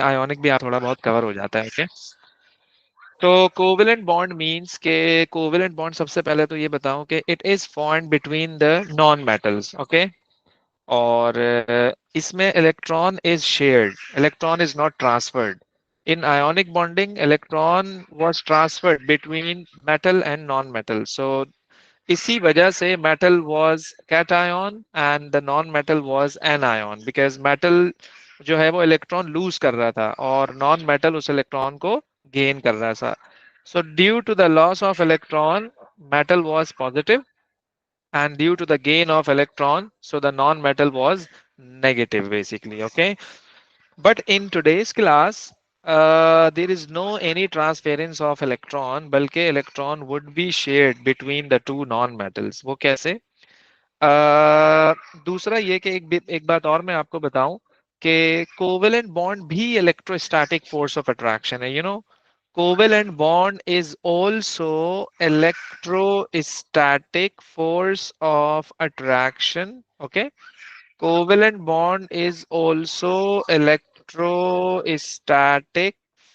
Ionic भी थोड़ा बहुत कवर हो जाता है। ओके, तो कोवेलेंट बॉन्ड मींस के कोवेलेंट बॉन्ड सबसे पहले तो ये बताऊं कि it is formed between the non metals. Okay, और इसमें electron is shared, electron is not transferred. In ionic bonding electron was transferred between metal and non metal. So इसी वजह से metal was cation and the non metal was anion, because metal जो है वो electron lose कर रहा था और नॉन मेटल उस इलेक्ट्रॉन को गेन कर रहा था। So due to the loss of electron metal was positive, and due to the gain of electron, so the non-metal was negative basically. Okay, but in today's class there is no any transference of electron, बल्कि electron would be shared between the two non-metals. वो कैसे? दूसरा ये कि एक बात और मैं आपको बताऊं कि कोवेलेंट बॉन्ड भी इलेक्ट्रोस्टैटिक फोर्स ऑफ अट्रैक्शन है। Covalent bond is also electrostatic force of attraction. Okay, covalent bond is also electrostatic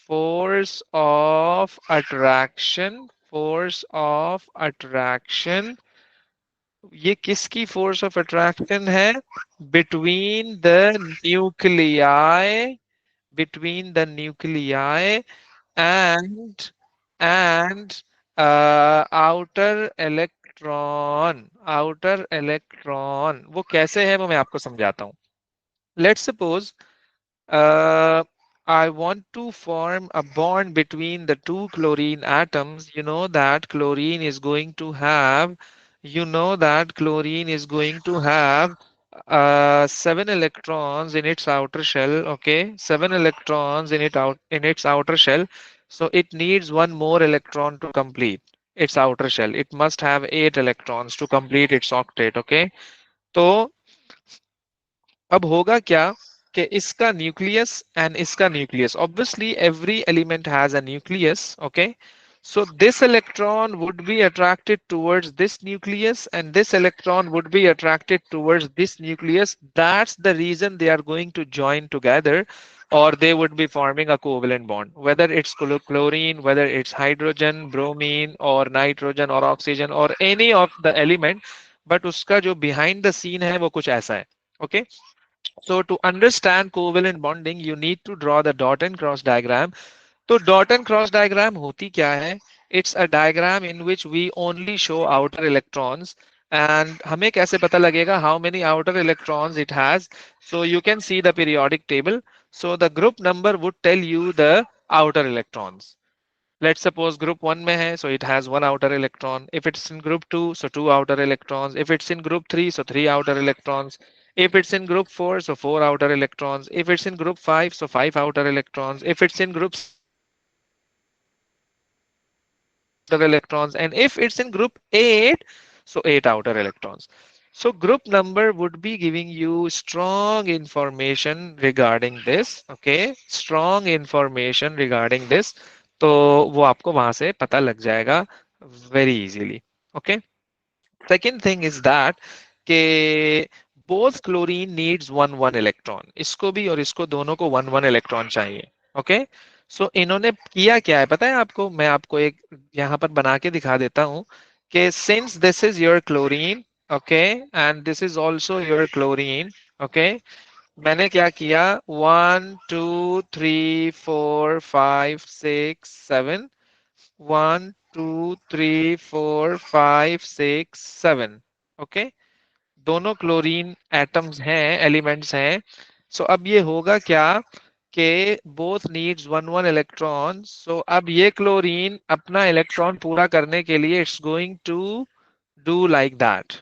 force of attraction। ये किसकी फोर्स ऑफ अट्रैक्शन है? Between the nuclei, between the nuclei and and outer electron, outer electron. वो कैसे है वो मैं आपको समझाता हूँ। Let's suppose I want to form a bond between the two chlorine atoms. You know that chlorine is going to have, seven electrons in its outer shell. Okay, seven electrons in its outer shell. So it needs one more electron to complete its outer shell. It must have eight electrons to complete its octet. Okay, तो अब होगा क्या कि इसका nucleus and इसका nucleus, obviously every element has a nucleus. Okay, so this electron would be attracted towards this nucleus and this electron would be attracted towards this nucleus. That's the reason they are going to join together, or they would be forming a covalent bond, whether it's chlorine, whether it's hydrogen, bromine, or nitrogen, or oxygen, or any of the element. But उसका जो behind the scene है वो कुछ ऐसा है। okay, so to understand covalent bonding, you need to draw the dot and cross diagram. तो dot and cross diagram होती क्या है? It's a diagram in which we only show outer electrons. And हमें कैसे पता लगेगा how many outer electrons it has? So you can see the periodic table. So the group number would tell you the outer electrons. Let's suppose group 1 में है, so it has one outer electron. If it's in group 2, so two outer electrons. If it's in group 3, so three outer electrons. If it's in group 4, so four outer electrons. If it's in group 5, so five outer electrons. If it's in group 6, so six outer electrons. And if it's in group 7, so seven outer electrons. And if it's in group 8, so eight outer electrons. So group number would be giving you strong information regarding this. Okay, strong information regarding this. तो वो आपको वहां से पता लग जाएगा very easily. Okay, second thing is that के both chlorine needs one electron. इसको भी और इसको दोनों को one electron चाहिए. Okay, so इन्होंने किया क्या है पता है आपको? मैं आपको एक यहाँ पर बना के दिखा देता हूँ कि since this is your chlorine, okay, and this is also your chlorine. Okay, मैंने क्या किया? 1 2 3 4 5 6 7, 1 2 3 4 5 6 7। ओके, दोनों क्लोरीन एटम्स हैं, एलिमेंट्स हैं। सो अब ये होगा क्या कि both needs one electron. So अब ये क्लोरीन अपना इलेक्ट्रॉन पूरा करने के लिए it's going to do like that.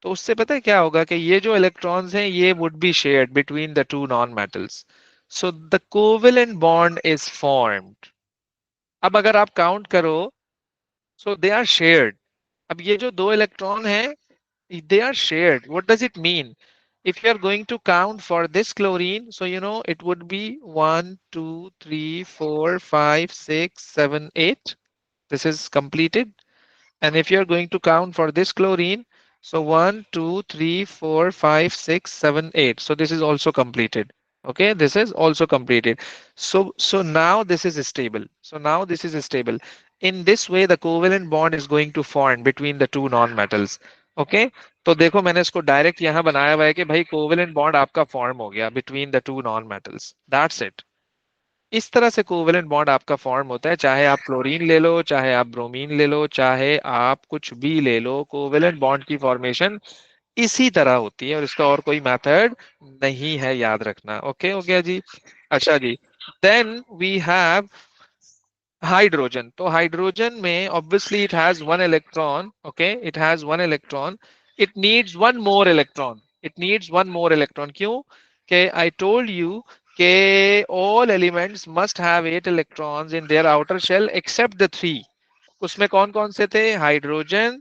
तो उससे पता है क्या होगा कि ये जो इलेक्ट्रॉन्स हैं ये would be shared between the two non metals. So the covalent bond is formed. अब अगर आप काउंट करो, सो दे आर शेयर्ड। अब ये जो दो इलेक्ट्रॉन हैं, they are shared. What does it mean? If you are going to count for this chlorine, so it would be 1 2 3 4 5 6 7 8. This is completed. And if you are going to count for this chlorine, so 1 2 3 4 5 6 7 8. So this is also completed. Okay, this is also completed. So now this is stable. So now this is stable. In this way, the covalent bond is going to form between the two non-metals. Okay, तो देखो मैंने इसको direct यहाँ बनाया हुआ है कि भाई कोवेलेंट बॉन्ड आपका फॉर्म हो गया between the two non metals, that's it. इस तरह से कोवेलेंट बॉन्ड आपका फॉर्म होता है, चाहे आप क्लोरीन ले लो, चाहे आप ब्रोमीन ले लो, चाहे आप कुछ भी ले लो, कोवेलेंट बॉन्ड की फॉर्मेशन इसी तरह होती है और इसका और कोई मेथड नहीं है, याद रखना। ओके हो गया जी। अच्छा जी, देन वी हैव हाइड्रोजन। तो हाइड्रोजन में obviously it has one electron. Okay, it has one electron. It needs one more electron. It needs one more electron. क्यों? के आई टोल्ड यू के all elements must have 8 electrons in their outer shell except the three. उसमें कौन कौन से थे? Hydrogen,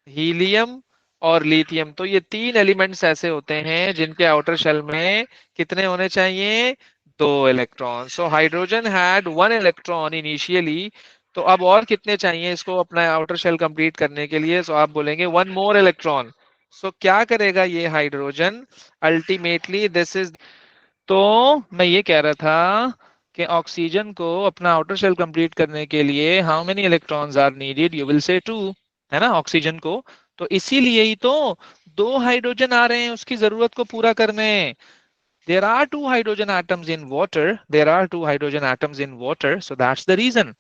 helium और lithium. तो ये तीन एलिमेंट्स ऐसे होते हैं जिनके आउटर शेल में कितने होने चाहिए? 2 electron. So hydrogen had 1 electron initially. तो अब और कितने चाहिए इसको अपना आउटर शेल कंप्लीट करने के लिए? सो आप बोलेंगे 1 मोर इलेक्ट्रॉन। सो क्या करेगा ये हाइड्रोजन? Ultimately this is. तो मैं ये कह रहा था कि ऑक्सीजन को अपना आउटर शेल कंप्लीट करने के लिए how many electrons are needed? You will say 2, है ना, ऑक्सीजन को। तो इसीलिए ही तो 2 हाइड्रोजन आ रहे हैं उसकी जरूरत को पूरा करने। There are 2 hydrogen atoms in water, there are 2 hydrogen atoms in water, so that's the reason.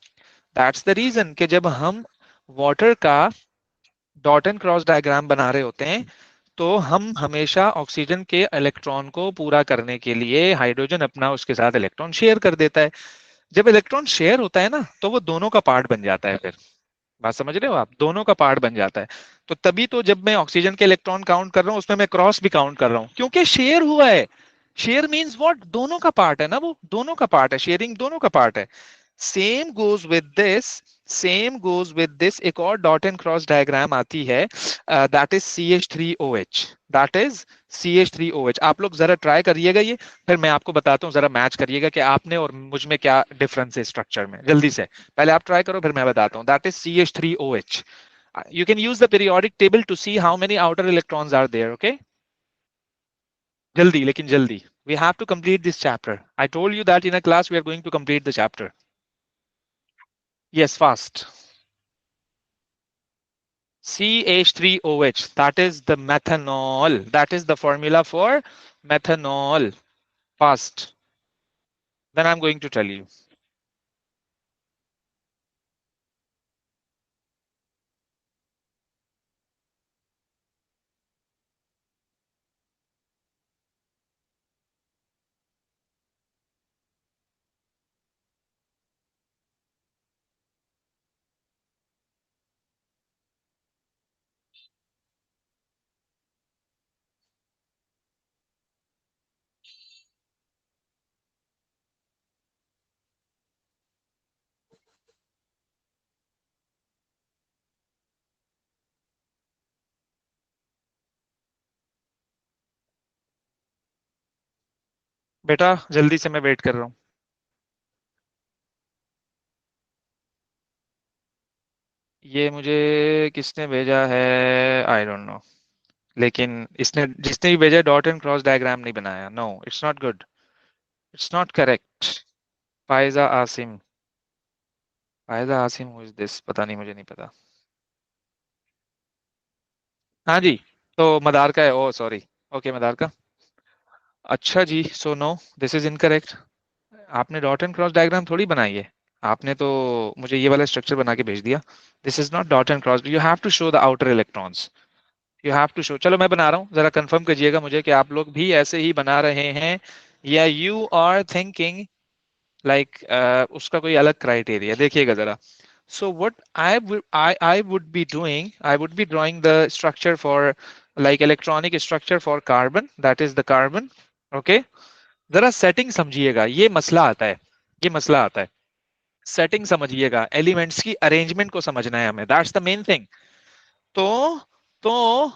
That's the reason कि जब हम वाटर का डॉट एंड क्रॉस डायग्राम बना रहे होते हैं तो हम हमेशा ऑक्सीजन के इलेक्ट्रॉन को पूरा करने के लिए हाइड्रोजन अपना उसके साथ इलेक्ट्रॉन शेयर कर देता है। जब इलेक्ट्रॉन शेयर होता है ना तो वो दोनों का पार्ट बन जाता है फिर। बात समझ रहे हो आप? दोनों का पार्ट बन जाता है। तो तभी तो जब मैं ऑक्सीजन के इलेक्ट्रॉन काउंट कर रहा हूं उसमें मैं क्रॉस भी काउंट कर रहा हूं क्योंकि शेयर हुआ है। Share means what? दोनों का पार्ट है ना, वो दोनों का पार्ट है, शेयरिंग दोनों का पार्ट है। Same goes with this, same goes with this. एक और डॉट एंड क्रॉस डायग्राम आती है, that is CH3OH। That is CH3OH। आप लोग जरा ट्राई करिएगा ये, फिर मैं आपको बताता हूँ, जरा मैच करिएगा कि आपने और मुझ में क्या डिफरेंस है स्ट्रक्चर में, जल्दी से। पहले आप ट्राई करो फिर मैं बताता हूँ। That is CH3OH। You can use the periodic table to see how many outer electrons are there. Okay, jaldi, lekin jaldi. We have to complete this chapter. I told you that in a class we are going to complete the chapter. Yes, fast. CH3OH, that is the methanol. That is the formula for methanol. Fast. Then I'm going to tell you. बेटा जल्दी से, मैं wait कर रहा हूँ। ये मुझे किसने भेजा है? I don't know. लेकिन इसने, जिसने भी भेजा, डॉट एंड क्रॉस डायग्राम नहीं बनाया। No, it's not good. It's not correct. Faiza Asim. Faiza Asim, who is this? पता नहीं, मुझे नहीं पता। हाँ जी। तो मदार का है, ओ सॉरी। ओके, मदार का। अच्छा जी, so no, this is incorrect. आपने डॉट एंड क्रॉस डायग्राम थोड़ी बनाई है। आपने तो मुझे ये वाला स्ट्रक्चर बना के भेज दिया। This is not dot and cross. You have to show the outer electrons. You have to show. चलो मैं बना रहा हूँ, जरा कंफर्म कीजिएगा मुझे कि आप लोग भी ऐसे ही बना रहे हैं या यू आर थिंकिंग लाइक उसका कोई अलग क्राइटेरिया। देखिएगा जरा। So what I would be doing, I would be drawing the structure for like electronic structure for carbon, that is the carbon. Okay, जरा सेटिंग समझिएगा, ये मसला आता है, ये मसला आता है। सेटिंग समझिएगा, एलिमेंट्स की अरेंजमेंट को समझना है हमें, दैट्स द मेन थिंग। तो तो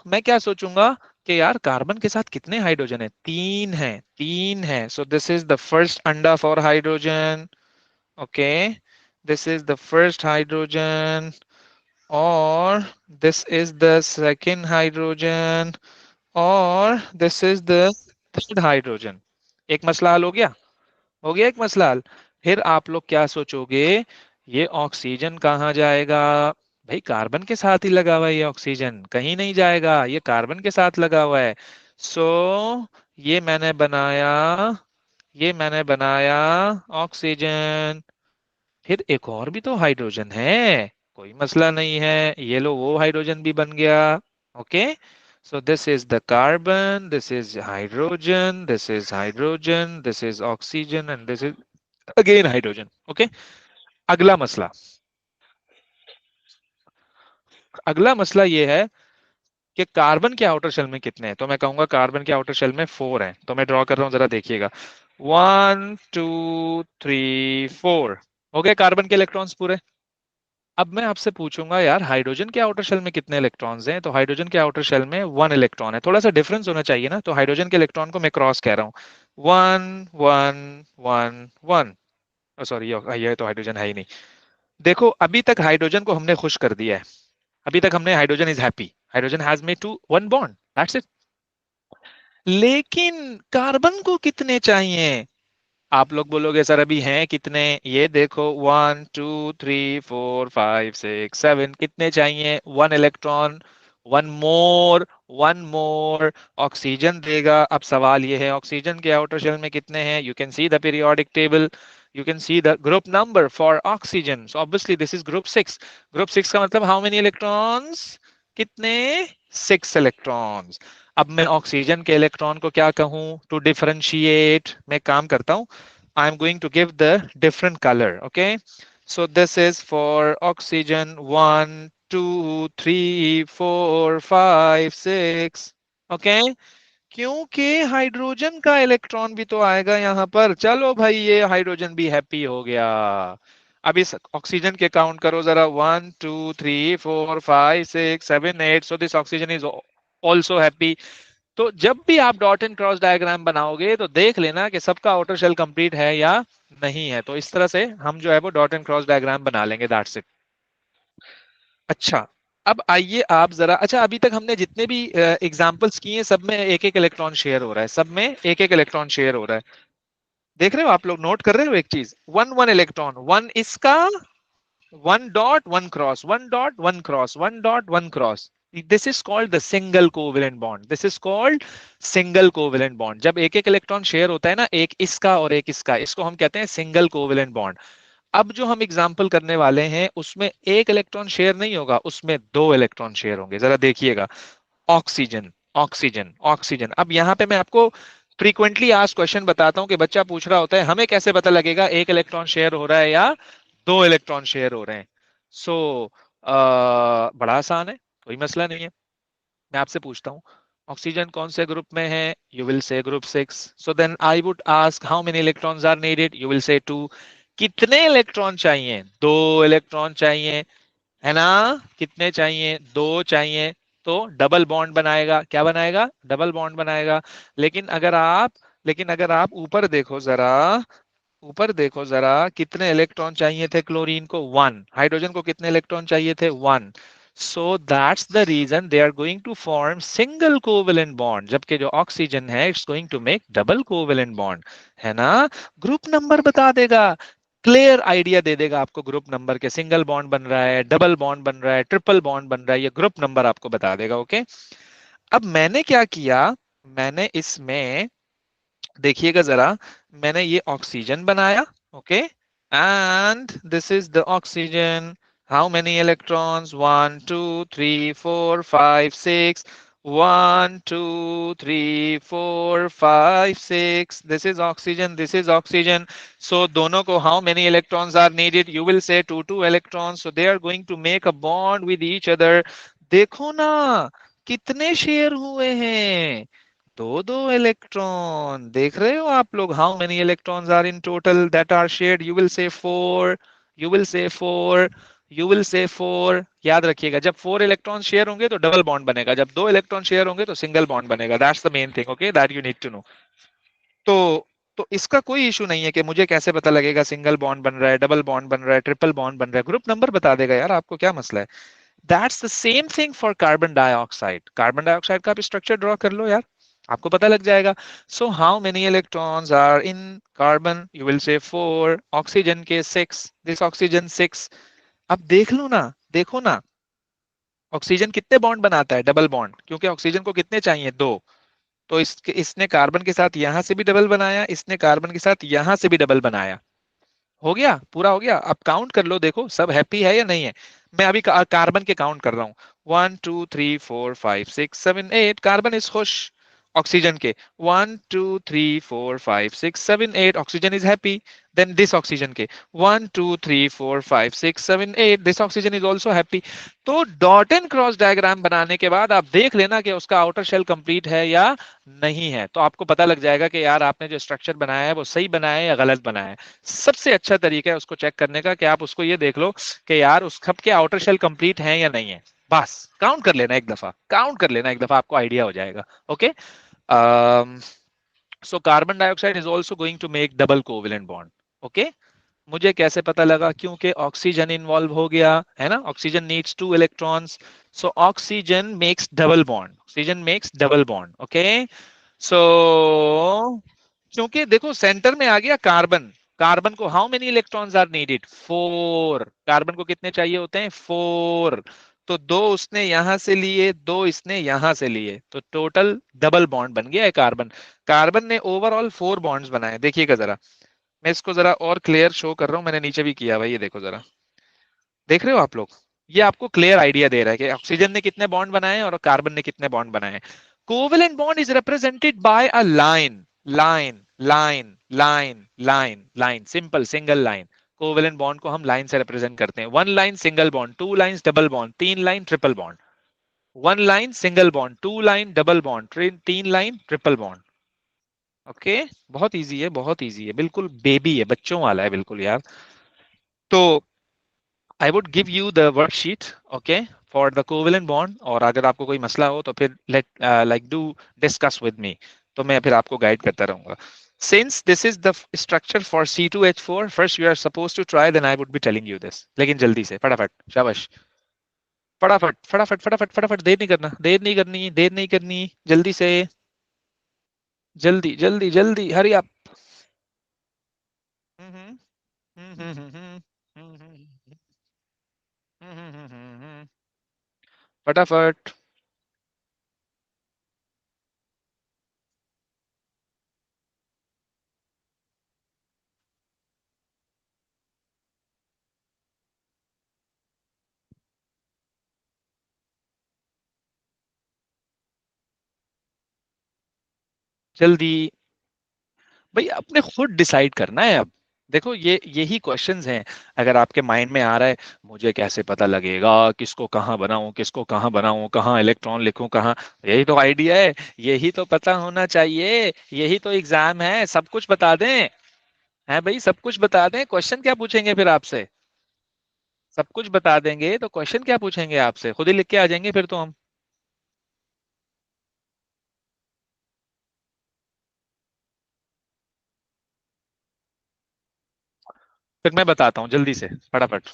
मैं क्या सोचूंगा कि यार कार्बन के साथ कितने हाइड्रोजन है? 3 है, 3 है। So this is the first अंडा for hydrogen. Okay, this is the first hydrogen, or this is the second hydrogen, or this is the third hydrogen. एक मसला हल हो गया, हो गया एक मसला हल। फिर आप लोग क्या सोचोगे, ये ऑक्सीजन कहाँ जाएगा? भाई कार्बन के साथ ही लगा हुआ है, ये ऑक्सीजन कहीं नहीं जाएगा, ये कार्बन के साथ लगा हुआ है। सो ये मैंने बनाया, ये मैंने बनाया ऑक्सीजन। फिर एक और भी तो हाइड्रोजन है, कोई मसला नहीं है, ये लो वो हाइड्रोजन भी बन गया। Okay, so this is the carbon, this is hydrogen, this is hydrogen, this is oxygen and this is again hydrogen. Okay, अगला मसला, अगला मसला ये है कि कार्बन के आउटर शेल में कितने हैं। तो मैं कहूंगा कार्बन के आउटर शेल में 4 हैं, तो मैं ड्रॉ कर रहा हूं, जरा देखिएगा। 1 2 3 4 हो गए कार्बन के इलेक्ट्रॉन्स पूरे। अब मैं आपसे पूछूंगा यार हाइड्रोजन के आउटर शेल में कितने इलेक्ट्रॉन्स हैं, तो हाइड्रोजन के आउटर शेल में 1 इलेक्ट्रॉन है। थोड़ा सा डिफरेंस होना चाहिए ना, तो हाइड्रोजन के इलेक्ट्रॉन को मैं क्रॉस कह रहा हूँ। 1 1 1 1। सॉरी, ये तो हाइड्रोजन है ही नहीं। देखो अभी तक हाइड्रोजन को हमने खुश कर दिया है, अभी तक हमने hydrogen is happy, hydrogen has made to one bond, that's it. लेकिन कार्बन को कितने चाहिए? आप लोग बोलोगे सर अभी हैं कितने, ये देखो 1 2 3 4 5 6 7, कितने चाहिए? 1 इलेक्ट्रॉन, वन मोर ऑक्सीजन देगा। अब सवाल ये है ऑक्सीजन के आउटर शेल में कितने हैं? You can see the periodic table, you can see the group number for oxygen, so obviously this is group 6। group 6 का मतलब how many electrons? कितने? 6 इलेक्ट्रॉन्स। अब मैं ऑक्सीजन के इलेक्ट्रॉन को क्या कहूं? टू डिफरेंशिएट मैं काम करता हूं, I am going to give the different color. Okay, so this is for oxygen 1 2 3 4 5 6। Okay, क्योंकि हाइड्रोजन का इलेक्ट्रॉन भी तो आएगा यहाँ पर। चलो भाई ये हाइड्रोजन भी हैप्पी हो गया। अब इस ऑक्सीजन के काउंट करो जरा, 1 2 3 4 5 6 7 8, so this oxygen is also happy. तो जब भी आप डॉट एंड क्रॉस डायग्राम बनाओगे तो देख लेना कि सबका आउटर शेल कंप्लीट है या नहीं है। तो इस तरह से हम जो है वो डॉट एंड क्रॉस डायग्राम बना लेंगे, दैट्स इट। अच्छा, अब आइए आप जरा, अच्छा अभी तक हमने जितने भी एग्जांपल्स किए हैं सब में एक एक इलेक्ट्रॉन शेयर हो रहा है, सब में एक एक इलेक्ट्रॉन शेयर हो रहा है। देख रहे हो आप लोग, नोट कर रहे हो एक चीज, 1 1 इलेक्ट्रॉन, वन इसका, 1 dot 1 cross, 1 dot 1 cross, 1 dot 1 cross. This is called the single covalent bond, this is called single covalent bond. जब एक एक इलेक्ट्रॉन शेयर होता है ना, एक इसका और एक इसका, इसको हम कहते हैं सिंगल कोवेलेंट बॉन्ड। अब जो हम एग्जाम्पल करने वाले हैं उसमें एक इलेक्ट्रॉन शेयर नहीं होगा, उसमें 2 इलेक्ट्रॉन शेयर होंगे। जरा देखिएगा, ऑक्सीजन ऑक्सीजन ऑक्सीजन। अब यहाँ पे मैं आपको फ्रीक्वेंटली आस्क्ड क्वेश्चन बताता हूँ कि बच्चा पूछ रहा होता है हमें कैसे पता लगेगा एक इलेक्ट्रॉन शेयर हो रहा है या 2 इलेक्ट्रॉन शेयर हो रहे हैं। सो बड़ा आसान है, कोई मसला नहीं है। मैं आपसे पूछता हूँ ऑक्सीजन कौन से ग्रुप में है? You will say group 6। So then I would ask how many electrons are needed? You will say 2। कितने इलेक्ट्रॉन चाहिए? 2 इलेक्ट्रॉन चाहिए, है ना? कितने चाहिए? 2 चाहिए। तो डबल बॉन्ड बनाएगा, क्या बनाएगा? डबल बॉन्ड बनाएगा। लेकिन अगर आप, लेकिन अगर आप ऊपर देखो जरा, ऊपर देखो जरा, कितने इलेक्ट्रॉन चाहिए थे क्लोरीन को? 1। हाइड्रोजन को कितने इलेक्ट्रॉन चाहिए थे? 1। So that's the reason they are going to form single covalent bond, जबकि जो ऑक्सीजन है it's going to make double covalent bond, है ना? ग्रुप नंबर बता देगा, क्लियर आइडिया दे देगा आपको ग्रुप नंबर के, सिंगल बॉन्ड बन रहा है, डबल बॉन्ड बन रहा है, ट्रिपल बॉन्ड बन रहा है, ये ग्रुप नंबर आपको बता देगा। ओके, अब मैंने क्या किया, मैंने इसमें देखिएगा जरा, मैंने ये ऑक्सीजन बनाया। Okay, and this is the oxygen. How many electrons? 1 2 3 4 5 6। 1 2 3 4 5 6, this is oxygen, this is oxygen. So दोनों को how many electrons are needed? You will say 2 2 electrons, so they are going to make a bond with each other. देखो ना कितने share हुए हैं, 2 2 electron. देख रहे हो आप लोग, how many electrons are in total that are shared? You will say 4, you will say 4, you will say 4। याद रखिएगा, जब 4 इलेक्ट्रॉन शेयर होंगे तो डबल बॉन्ड बनेगा, जब 2 इलेक्ट्रॉन शेयर होंगे तो सिंगल बॉन्ड बनेगा। That's the main thing, okay, that you need to know. तो तो इसका कोई इशू नहीं है कि मुझे कैसे पता लगेगा सिंगल बॉन्ड बन रहा है, डबल बॉन्ड बन रहा है, ट्रिपल बॉन्ड बन रहा है, ग्रुप नंबर बता देगा यार, आपको क्या मसला है? That's the same thing for carbon dioxide. Carbon dioxide का आप स्ट्रक्चर ड्रॉ कर लो यार। आपको पता लग जाएगा। So how many electrons are in carbon, you will say 4, oxygen के 6, दिस ऑक्सीजन 6। अब देख लो ना, देखो ना, ऑक्सीजन कितने बॉन्ड बनाता है, डबल बॉन्ड, क्योंकि ऑक्सीजन को कितने चाहिए, दो। तो इसने कार्बन के साथ यहां से भी डबल बनाया, इसने कार्बन के साथ यहां से भी डबल बनाया। हो गया, पूरा हो गया। अब काउंट कर लो, देखो सब हैप्पी है या नहीं है। मैं अभी कार्बन के काउंट कर रहा हूँ। 1 2 3 4 5 6 7 8, कार्बन इज खुश। ऑक्सीजन के 1 2 3 4 5 6 7 8, oxygen is happy. Then this oxygen के 1 2 3 4 5 6 7 8, this oxygen is also happy. तो डॉट एंड क्रॉस डायग्राम बनाने के बाद आप देख लेना कि उसका आउटर शेल कंप्लीट है या नहीं है। तो आपको पता लग जाएगा कि यार आपने जो स्ट्रक्चर बनाया है वो सही बनाया है या गलत बनाया है। सबसे अच्छा तरीका है उसको चेक करने का कि आप उसको ये देख लो कि यार उस कप के आउटर शेल कंप्लीट है या नहीं है। बस काउंट कर लेना एक दफा, काउंट कर लेना एक दफा, आपको आइडिया हो जाएगा। Okay. So carbon dioxide is also going to make double covalent bond. Okay. मुझे कैसे पता लगा, क्योंकि ऑक्सीजन इन्वॉल्व हो गया है ना, oxygen needs 2 electrons. So oxygen makes double bond, oxygen makes double bond. Okay. So क्योंकि देखो सेंटर में आ गया कार्बन, कार्बन को how many electrons are needed, 4। कार्बन को कितने चाहिए होते हैं, 4। तो दो उसने यहां से लिए, दो इसने यहां से लिए, तो टोटल डबल बॉन्ड बन गया है कार्बन। कार्बन ने ओवरऑल 4 बॉन्ड्स बनाए, देखिएगा जरा। मैं इसको जरा और क्लियर शो कर रहा हूं, मैंने नीचे भी किया भाई, ये देखो जरा, देख रहे हो आप लोग। ये आपको क्लियर आइडिया दे रहा है कि ऑक्सीजन ने कितने बॉन्ड बनाए और कार्बन ने कितने बॉन्ड बनाए। Covalent bond is represented by a line, line line line line line, simple single line. Covalent bond को हम लाइन से रिप्रेजेंट करते हैं। 1 line single bond, 2 line double bond, 3 line triple bond. 1 line single bond, 2 line double bond, 3 line triple bond. Okay. बहुत easy है, बहुत easy है, बिल्कुल बेबी है, बच्चों वाला है बिल्कुल यार। तो I would give you the worksheet, okay, for the covalent bond. और अगर आपको कोई मसला हो तो फिर let like do discuss with me, तो मैं फिर आपको गाइड करता रहूंगा। Since this is the structure for C2H4, first you are supposed to try, then I would be telling you this. लेकिन जल्दी से, फटाफट, शाबाश, फटाफट फटाफट फटाफट फटाफट, देर नहीं करना, देर नहीं करनी, देर नहीं करनी, जल्दी से, जल्दी जल्दी जल्दी, हरी आप। हम्म हम्म हम्म हम्म हम्म हम्म हम्म फटाफट। जल्दी भाई, आपने खुद डिसाइड करना है अब। देखो ये यही क्वेश्चंस हैं। अगर आपके माइंड में आ रहा है मुझे कैसे पता लगेगा किसको कहाँ बनाऊं, किसको कहाँ बनाऊं, कहाँ इलेक्ट्रॉन लिखूं, कहाँ, यही तो आइडिया है, यही तो पता होना चाहिए, यही तो एग्जाम है, सब कुछ बता दें। है भाई, सब कुछ बता दें, क्वेश्चन क्या पूछेंगे फिर आपसे। सब कुछ बता देंगे तो क्वेश्चन क्या पूछेंगे आपसे, खुद ही लिख के आ जाएंगे फिर तो हम। फिर मैं बताता हूँ जल्दी से, फटाफट।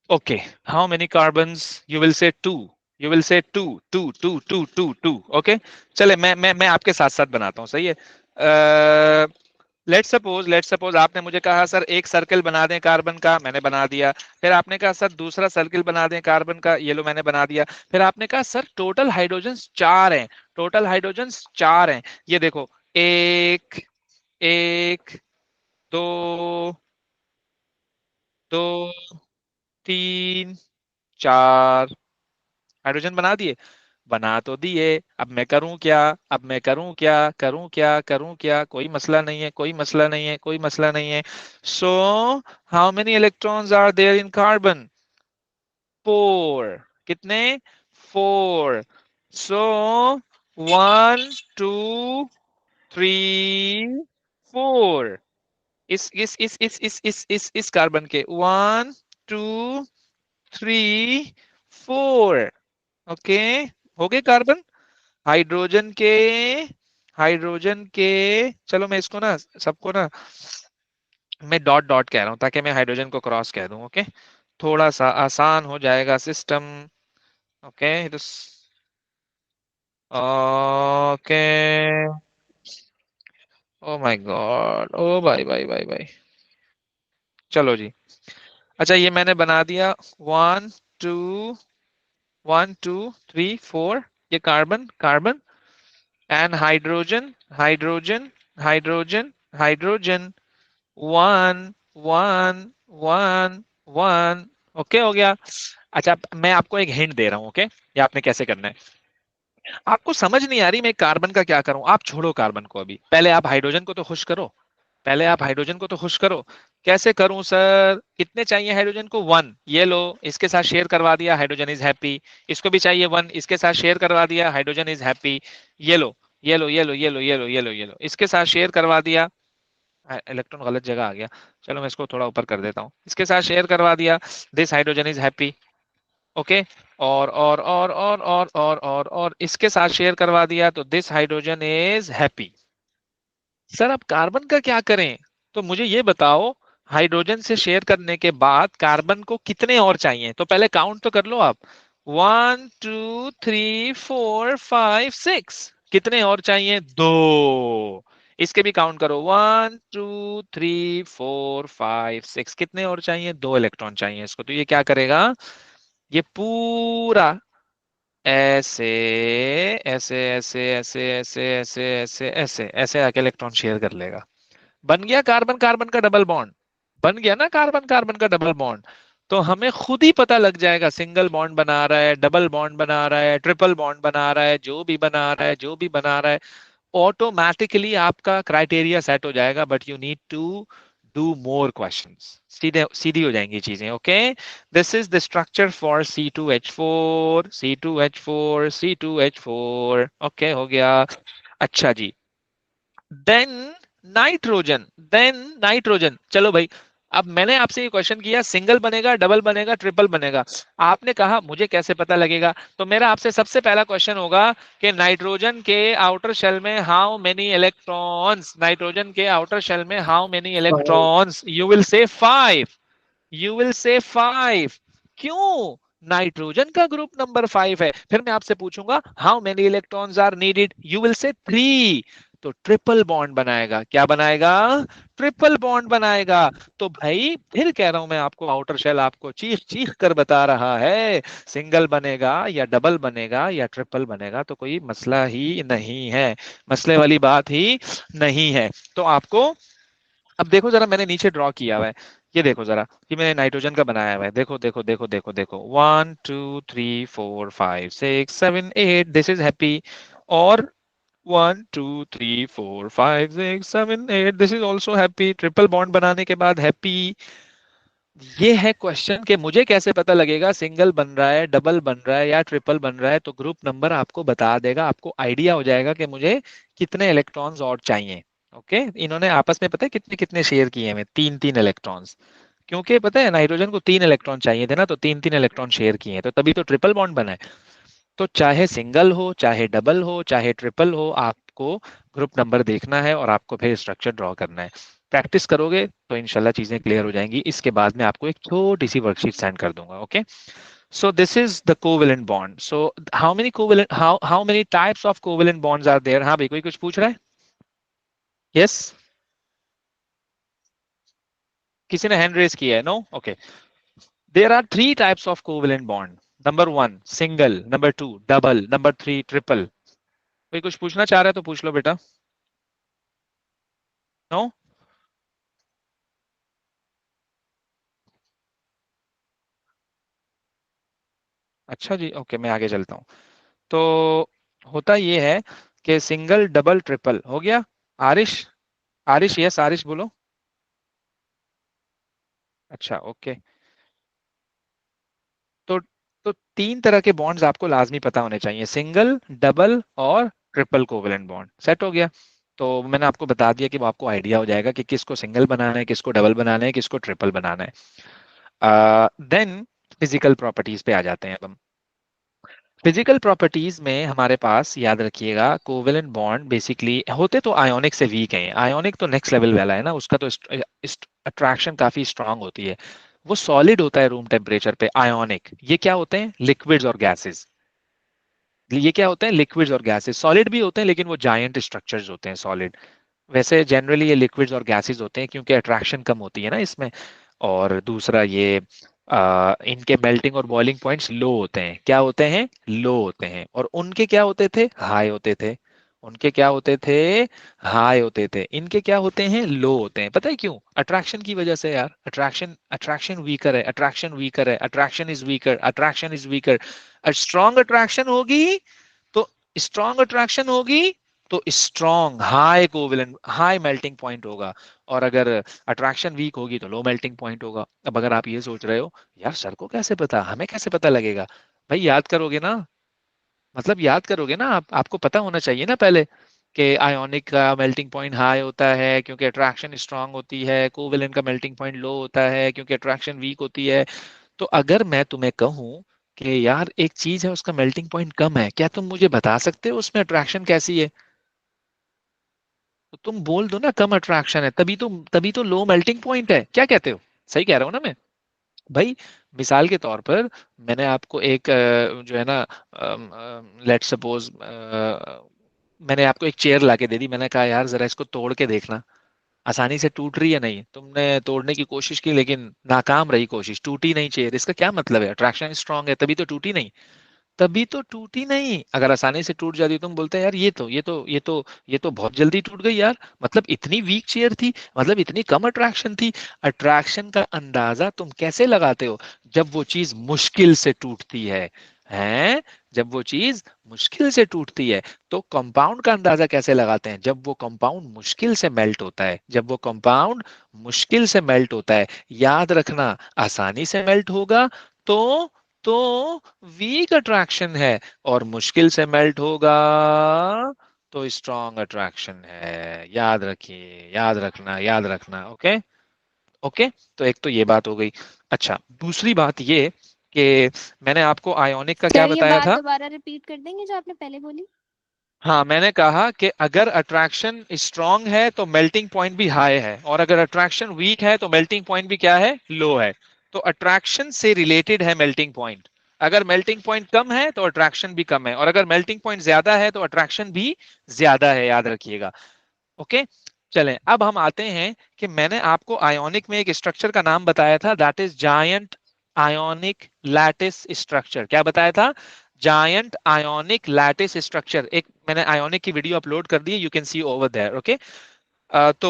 Okay, how many carbons? You will say two. You will say two, two, two, two, two, two. Okay. चले, मैं आपके साथ साथ बनाता हूँ, सही है। लेट्स सपोज आपने मुझे कहा सर एक सर्कल बना दें कार्बन का, मैंने बना दिया। फिर आपने कहा सर दूसरा सर्कल बना दें कार्बन का, ये लो मैंने बना दिया। फिर आपने कहा सर टोटल हाइड्रोजन्स 4 हैं, टोटल हाइड्रोजन्स 4 हैं। ये देखो, एक, एक, दो, दो, तीन, चार, हाइड्रोजन बना दिए, बना तो दिए। अब मैं करूं क्या, अब मैं करूं क्या, करूं क्या, करूं क्या, कोई मसला नहीं है, कोई मसला नहीं है, कोई मसला नहीं है। So how many electrons are there in carbon, 4। कितने, 4। सो 1 2 3 4। इस कार्बन के 1 2 3 4। ओके, हो गए कार्बन। हाइड्रोजन के हाइड्रोजन के, चलो मैं इसको ना सबको ना मैं डॉट डॉट कह रहा हूँ ताकि मैं हाइड्रोजन को क्रॉस कह दूं, ओके, थोड़ा सा आसान हो जाएगा सिस्टम। ओके तो ओके, ओ माय गॉड, ओ भाई भाई भाई भाई, चलो जी। अच्छा ये मैंने बना दिया। वन टू, 1 2 3 4, ये carbon carbon, and hydrogen hydrogen hydrogen hydrogen, one one one one. Okay हो गया। अच्छा मैं आपको एक हिंट दे रहा हूँ, ओके, ये आपने कैसे करना है। आपको समझ नहीं आ रही मैं कार्बन का क्या करूं, आप छोड़ो कार्बन को, अभी पहले आप हाइड्रोजन को तो खुश करो, पहले आप हाइड्रोजन को तो खुश करो। कैसे करूं सर, कितने चाहिए हाइड्रोजन को, वन, ये लो, इसके साथ शेयर करवा दिया, हाइड्रोजन इज हैप्पी। इसको भी चाहिए वन, इसके साथ शेयर करवा दिया, हाइड्रोजन इज हैप्पी। ये लो, ये लो, ये लो, ये लो, ये लो, ये लो, ये लो, इसके साथ शेयर करवा दिया, इलेक्ट्रॉन गलत जगह आ गया, चलो मैं इसको थोड़ा ऊपर कर देता हूँ, इसके साथ शेयर करवा दिया, this hydrogen is happy. Okay, और इसके साथ शेयर करवा दिया तो this hydrogen is happy. Sir अब कार्बन का क्या करें, तो मुझे ये बताओ, हाइड्रोजन से शेयर करने के बाद कार्बन को कितने और चाहिए, तो पहले काउंट तो कर लो आप। 1 2 3 4 5 6, कितने और चाहिए, दो। इसके भी काउंट करो, 1 2 3 4 5 6, कितने और चाहिए, दो इलेक्ट्रॉन चाहिए इसको, तो ये क्या करेगा, ये पूरा ऐसे ऐसे ऐसे ऐसे ऐसे ऐसे ऐसे ऐसे ऐसे आके इलेक्ट्रॉन शेयर कर लेगा। बन गया कार्बन कार्बन का डबल बॉन्ड, बन गया ना कार्बन कार्बन का डबल बॉन्ड। तो हमें खुद ही पता लग जाएगा सिंगल बॉन्ड बना रहा है, डबल बॉन्ड बना रहा है, ट्रिपल बॉन्ड बना रहा है, जो भी बना रहा है, जो भी बना रहा है, ऑटोमेटिकली आपका क्राइटेरिया सेट हो जाएगा, but you need to do more questions, सीधे सीधी हो जाएंगी चीजें। Okay, this is the structure for C2H4, C2H4, C2H4। Okay हो गया। अच्छा जी, देन नाइट्रोजन, देन नाइट्रोजन, चलो भाई, अब मैंने आपसे ये क्वेश्चन किया सिंगल बनेगा, डबल बनेगा, ट्रिपल बनेगा, आपने कहा मुझे कैसे पता लगेगा, तो मेरा आपसे सबसे पहला क्वेश्चन होगा कि नाइट्रोजन के आउटर शेल में हाउ मेनी इलेक्ट्रॉन्स, नाइट्रोजन के आउटर शेल में how many Five. Electrons, you will से 5, यू विल से 5। क्यों, नाइट्रोजन का ग्रुप नंबर 5 है। फिर मैं आपसे पूछूंगा how many electrons are needed, you will say 3। तो ट्रिपल बॉन्ड बनाएगा, क्या बनाएगा, ट्रिपल बॉन्ड बनाएगा। तो भाई फिर कह रहा हूं मैं आपको, आउटर शेल आपको चीख चीख कर बता रहा है, सिंगल बनेगा या डबल बनेगा या ट्रिपल बनेगा तो कोई मसला ही नहीं है, मसले वाली बात ही नहीं है। तो आपको, अब देखो जरा मैंने नीचे ड्रॉ किया हुआ है, ये देखो जरा कि मैंने नाइट्रोजन का बनाया हुआ है, देखो देखो देखो देखो देखो, 1 2 3 4 5 6 7 8, दिस इज हैप्पी। और 1 2 3 4 5 6 7 8, this is also happy, triple bond बनाने के बाद हैप्पी। ये है क्वेश्चन कि मुझे कैसे पता लगेगा सिंगल बन रहा है, डबल बन रहा है या ट्रिपल बन रहा है, तो ग्रुप नंबर आपको बता देगा, आपको आइडिया हो जाएगा कि मुझे कितने इलेक्ट्रॉन्स और चाहिए। ओके, इन्होंने आपस में पता है कितने कितने शेयर किए हैं, तीन तीन इलेक्ट्रॉन्स, क्योंकि पता है नाइट्रोजन को तीन इलेक्ट्रॉन चाहिए थे ना, तो तीन तीन इलेक्ट्रॉन शेयर किए हैं, तो तभी तो ट्रिपल बॉन्ड बना है। तो चाहे सिंगल हो, चाहे डबल हो, चाहे ट्रिपल हो, आपको ग्रुप नंबर देखना है और आपको फिर स्ट्रक्चर ड्रॉ करना है। प्रैक्टिस करोगे तो इंशाल्लाह चीजें क्लियर हो जाएंगी। इसके बाद में आपको एक छोटी सी वर्कशीट सेंड कर दूंगा। Okay, so this is the covalent bond. So how many types of covalent bonds are there? हाँ भाई कोई कुछ पूछ रहा है? Yes, किसी ने हैंड रेज किया है? No, okay. There are three types of covalent bond. Number one, single. Number two, double. Number three, triple. कोई कुछ पूछना चाह रहा है तो पूछ लो बेटा। नो, अच्छा जी, ओके मैं आगे चलता हूँ। तो होता ये है कि सिंगल डबल ट्रिपल हो गया। आरिश, आरिश यस, आरिश बोलो। अच्छा ओके, तो तो तीन तरह के बॉन्ड्स आपको लाजमी पता होने चाहिए, सिंगल, डबल और ट्रिपल कोवेलेंट बॉन्ड। सेट हो गया, तो मैंने आपको बता दिया कि वो आपको आइडिया हो जाएगा कि किसको सिंगल बनाना है, किसको डबल बनाना है, किसको ट्रिपल बनाना है। देन फिजिकल प्रॉपर्टीज पे आ जाते हैं अब हम। फिजिकल प्रॉपर्टीज में हमारे पास याद रखिएगा कोवेलेंट बॉन्ड बेसिकली होते तो आयोनिक से वीक हैं, आयोनिक तो नेक्स्ट लेवल वाला है ना, उसका तो अट्रैक्शन काफी स्ट्रांग होती है, वो सॉलिड होता है रूम टेम्परेचर पे। आयोनिक ये क्या होते हैं, लिक्विड्स और गैसेस, ये क्या होते हैं, लिक्विड्स और गैसेस। सॉलिड भी होते हैं लेकिन वो जायंट स्ट्रक्चर्स होते हैं सॉलिड। वैसे जनरली ये लिक्विड्स और गैसेस होते हैं क्योंकि अट्रैक्शन कम होती है ना इसमें। और दूसरा ये इनके मेल्टिंग और बॉइलिंग पॉइंट्स लो होते हैं, क्या होते हैं, लो होते हैं। और उनके क्या होते थे, हाई होते थे। उनके क्या होते थे, हाई होते थे। इनके क्या होते हैं, लो होते हैं। पता है क्यों, अट्रैक्शन की वजह से यार। अट्रैक्शन अट्रैक्शन वीकर है, अट्रैक्शन वीकर है, attraction is weaker, attraction is weaker. Strong attraction होगी तो स्ट्रॉन्ग अट्रैक्शन होगी तो strong high covalent high melting point होगा। और अगर अट्रैक्शन वीक होगी तो लो मेल्टिंग पॉइंट होगा। अब अगर आप ये सोच रहे हो यार सर को कैसे पता, हमें कैसे पता लगेगा, भाई याद करोगे ना, मतलब याद करोगे ना आप, आपको पता होना चाहिए ना पहले कि आयोनिक का मेल्टिंग पॉइंट हाई होता है क्योंकि अट्रैक्शन स्ट्रांग होती है, कोवेलेंट का मेल्टिंग पॉइंट लो होता है क्योंकि अट्रैक्शन वीक होती है। तो अगर मैं तुम्हें कहूं कि यार एक चीज है उसका मेल्टिंग पॉइंट कम है, क्या तुम मुझे बता सकते हो उसमें अट्रैक्शन कैसी है? तो तुम बोल दो ना कम अट्रैक्शन है, तभी तो लो मेल्टिंग पॉइंट है। क्या कहते हो, सही कह रहा हूँ ना मैं? भाई मिसाल के तौर पर मैंने आपको एक जो है ना, लेट सपोज मैंने आपको एक चेयर लाके दे दी, मैंने कहा यार जरा इसको तोड़ के देखना आसानी से टूट रही है नहीं। तुमने तोड़ने की कोशिश की लेकिन नाकाम रही कोशिश, टूटी नहीं चेयर। इसका क्या मतलब है, अट्रैक्शन स्ट्रांग है तभी तो टूटी नहीं। तभी तो टूटी नहीं, अगर आसानी से टूट जाती तुम बोलते यार ये तो बहुत जल्दी टूट गई यार, मतलब इतनी वीक चेयर थी, मतलब इतनी कम अट्रैक्शन थी। अट्रैक्शन का अंदाजा तुम कैसे लगाते हो, जब वो चीज मुश्किल से टूटती है। हैं, जब वो चीज मुश्किल से टूटती है। तो कंपाउंड का अंदाजा कैसे लगाते हैं, जब वो कंपाउंड मुश्किल से मेल्ट होता है, जब वो कंपाउंड मुश्किल से मेल्ट होता है। याद रखना, आसानी से मेल्ट होगा तो तो वीक अट्रैक्शन है, और मुश्किल से मेल्ट होगा तो स्ट्रॉन्ग अट्रैक्शन है। याद रखिए, याद रखना, याद रखना। Okay, okay. तो एक तो ये बात हो गई। अच्छा, दूसरी बात ये कि मैंने आपको आयोनिक का क्या सर ये बताया बात था। दोबारा रिपीट कर देंगे जो आपने पहले बोली? हाँ, मैंने कहा कि अगर अट्रैक्शन स्ट्रांग है तो मेल्टिंग पॉइंट भी हाई है, और अगर अट्रैक्शन वीक है तो मेल्टिंग पॉइंट भी क्या है, लो है। तो अट्रैक्शन से रिलेटेड है मेल्टिंग पॉइंट। अगर मेल्टिंग पॉइंट कम है तो अट्रैक्शन भी कम है, और अगर मेल्टिंग पॉइंट ज्यादा है तो अट्रैक्शन भी ज्यादा है, याद रखिएगा। ओके, चलें अब हम आते हैं कि मैंने आपको आयोनिक में एक स्ट्रक्चर का नाम बताया था, that is giant ionic lattice structure. क्या बताया था, जायंट आयोनिक लैटिस स्ट्रक्चर। एक मैंने आयोनिक की वीडियो अपलोड कर दी है, you can see over there. Okay, तो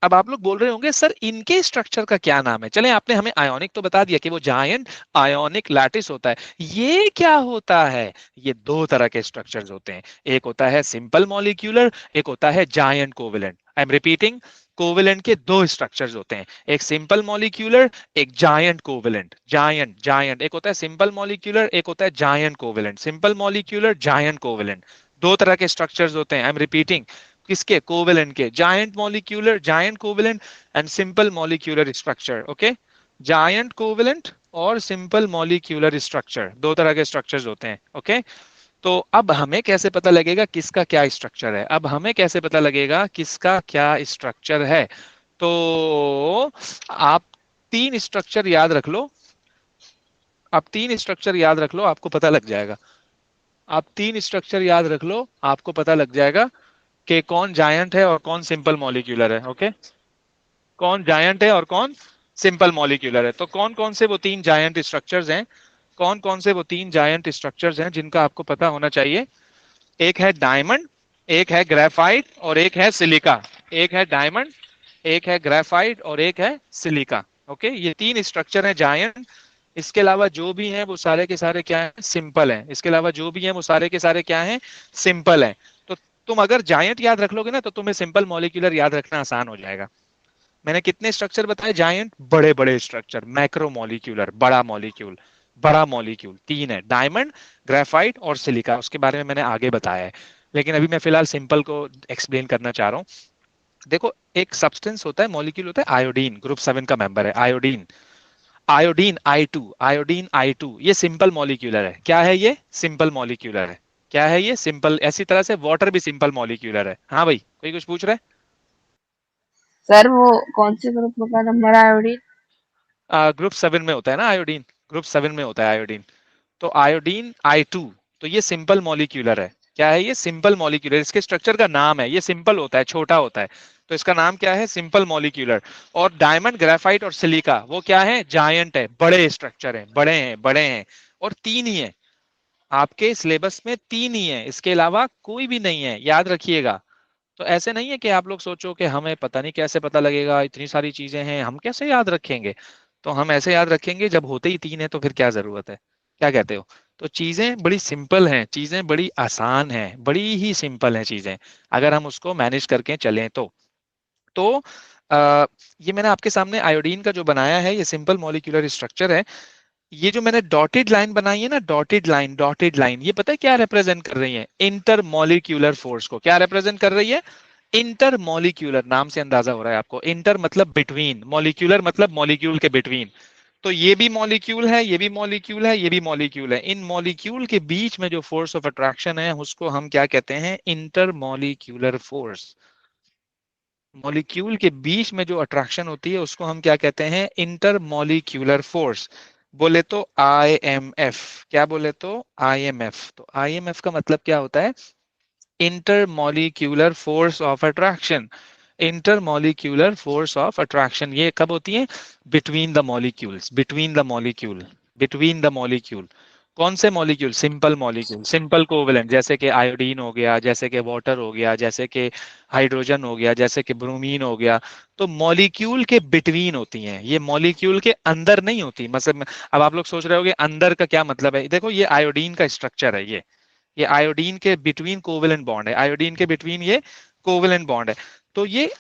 अब आप लोग बोल रहे होंगे सर इनके स्ट्रक्चर का क्या नाम है। चलें, आपने हमें आयोनिक तो बता दिया कि वो जायंट आयोनिक लैटिस होता है, ये क्या होता है। ये दो तरह के स्ट्रक्चर्स होते हैं, एक होता है सिंपल मॉलिक्यूलर, एक होता है giant covalent. I am repeating, covalent के दो स्ट्रक्चर्स होते हैं, एक सिंपल मॉलिक्यूलर, एक जायंट कोवेलेंट। जायंट जायंट एक होता है सिंपल मॉलिक्यूलर, एक होता है giant covalent. Simple molecular, giant covalent, दो तरह के स्ट्रक्चर्स होते हैं। आई एम रिपीटिंग, किसके, कोवेलेंट के, giant molecular, giant covalent and simple molecular structure. Okay, giant covalent और सिंपल मॉलिक्यूलर स्ट्रक्चर, दो तरह के स्ट्रक्चर्स होते हैं। ओके, तो अब हमें कैसे पता लगेगा किसका क्या स्ट्रक्चर है, अब हमें कैसे पता लगेगा किसका क्या स्ट्रक्चर है। तो आप तीन स्ट्रक्चर याद रख लो, आप तीन स्ट्रक्चर याद रख लो, आपको पता लग जाएगा। आप तीन स्ट्रक्चर याद रख लो, आपको पता लग जाएगा कि कौन जायंट है और कौन सिंपल मॉलिक्यूलर है। ओके, कौन जायंट है और कौन सिंपल मॉलिक्यूलर है। तो कौन कौन से वो तीन जायंट स्ट्रक्चर्स हैं, कौन कौन से वो तीन जायंट स्ट्रक्चर्स हैं जिनका आपको पता होना चाहिए। एक है डायमंड, एक है ग्रेफाइट और एक है सिलिका। एक है डायमंड, एक है ग्रेफाइट और एक है सिलिका। ओके, ये तीन स्ट्रक्चर हैं जायंट। इसके अलावा जो भी हैं वो सारे के सारे क्या हैं, सिंपल हैं। इसके अलावा जो भी हैं वो सारे के सारे क्या हैं, सिंपल हैं। तो तुम अगर जायंट याद रख लोगे ना तो तुम्हें सिंपल मॉलिक्यूलर याद रखना आसान हो जाएगा। मैंने कितने स्ट्रक्चर बताए, जायंट बड़े बड़े स्ट्रक्चर, मैक्रो मॉलिक्यूलर बड़ा मॉलिक्यूल, बड़ा मॉलिक्यूल तीन है, डायमंड, ग्रेफाइट और सिलिका। उसके बारे में मैंने आगे बताया है, लेकिन अभी मैं फिलहाल सिंपल को एक्सप्लेन करना चाह रहा हूँ। देखो, एक सब्सटेंस होता है, मॉलिक्यूल होता है आयोडीन, ग्रुप 7 का मेंबर है आयोडीन। आयोडीन आई टू ये सिंपल मॉलिक्यूलर है। क्या है ये? सिंपल मॉलिक्यूलर है। क्या है ये? सिंपल। ऐसी तरह से वाटर भी सिंपल मॉलिक्यूलर है। हाँ भाई, कोई कुछ पूछ रहा सर वो कौन से ग्रुप का नंबर आयोडीन? है? ग्रुप 7 में होता है ना आयोडीन। ग्रुप 7 में होता है आयोडीन। तो आयोडीन आई टू, तो ये सिंपल मॉलिक्यूलर है। क्या है ये? Simple molecular. इसके स्ट्रक्चर का नाम है, ये सिंपल होता है, छोटा होता है, तो इसका नाम क्या है? Simple molecular. और डायमंड, ग्रेफाइट और सिलिका वो क्या है? जायंट है, बड़े स्ट्रक्चर है, बड़े हैं, बड़े हैं। और तीन ही है आपके सिलेबस में, तीन ही है, इसके अलावा कोई भी नहीं है, याद रखिएगा। तो ऐसे नहीं है कि आप लोग सोचो कि हमें पता नहीं कैसे पता लगेगा, इतनी सारी चीजें हैं, हम कैसे याद रखेंगे। तो हम ऐसे याद रखेंगे, जब होते ही तीन है तो फिर क्या जरूरत है। क्या कहते हो? तो चीजें बड़ी सिंपल हैं, चीजें बड़ी आसान हैं, बड़ी ही सिंपल हैं चीजें, अगर हम उसको मैनेज करके चलें तो ये मैंने आपके सामने आयोडीन का जो बनाया है, ये सिंपल मॉलिक्यूलर स्ट्रक्चर है। ये जो मैंने डॉटेड लाइन बनाई है ना, डॉटेड लाइन, डॉटेड लाइन, ये पता है क्या रिप्रेजेंट कर रही है? इंटर मॉलिक्यूलर फोर्स को। क्या रिप्रेजेंट कर रही है? Inter molecular. नाम से अंदाजा हो रहा है आपको, इंटर मतलब बिटवीन, मॉलिक्यूलर मतलब मॉलिक्यूल के बिटवीन। तो ये भी मॉलिक्यूल है, ये भी मॉलिक्यूल है, ये भी मॉलिक्यूल है। इन मॉलिक्यूल के बीच में जो फोर्स ऑफ अट्रैक्शन है उसको हम क्या कहते हैं? Inter molecular force. मॉलिक्यूल के बीच में जो अट्रैक्शन होती है उसको हम क्या कहते हैं? Inter molecular force. बोले तो आईएमएफ। क्या बोले तो? आईएमएफ। तो आईएमएफ का मतलब क्या होता है? Inter molecular force of attraction. Inter molecular force of attraction ये कब होती है? Between the molecules, between the molecule, between the molecule. कौन से molecule? Simple molecule, simple covalent, जैसे कि आयोडीन हो गया, जैसे कि वाटर हो गया, जैसे कि हाइड्रोजन हो गया, जैसे कि ब्रोमीन हो गया। तो मॉलिक्यूल के बिटवीन होती हैं ये, मॉलिक्यूल के अंदर नहीं होती। मतलब अब आप लोग सोच रहे होगे अंदर का क्या मतलब है। देखो ये आयोडीन का स्ट्रक्चर है, ये आयोडीन के बिटवीन कोवेलेंट बॉन्ड है, आयोडीन के बिटवीन ये कोवेलेंट बॉन्ड है। तो ये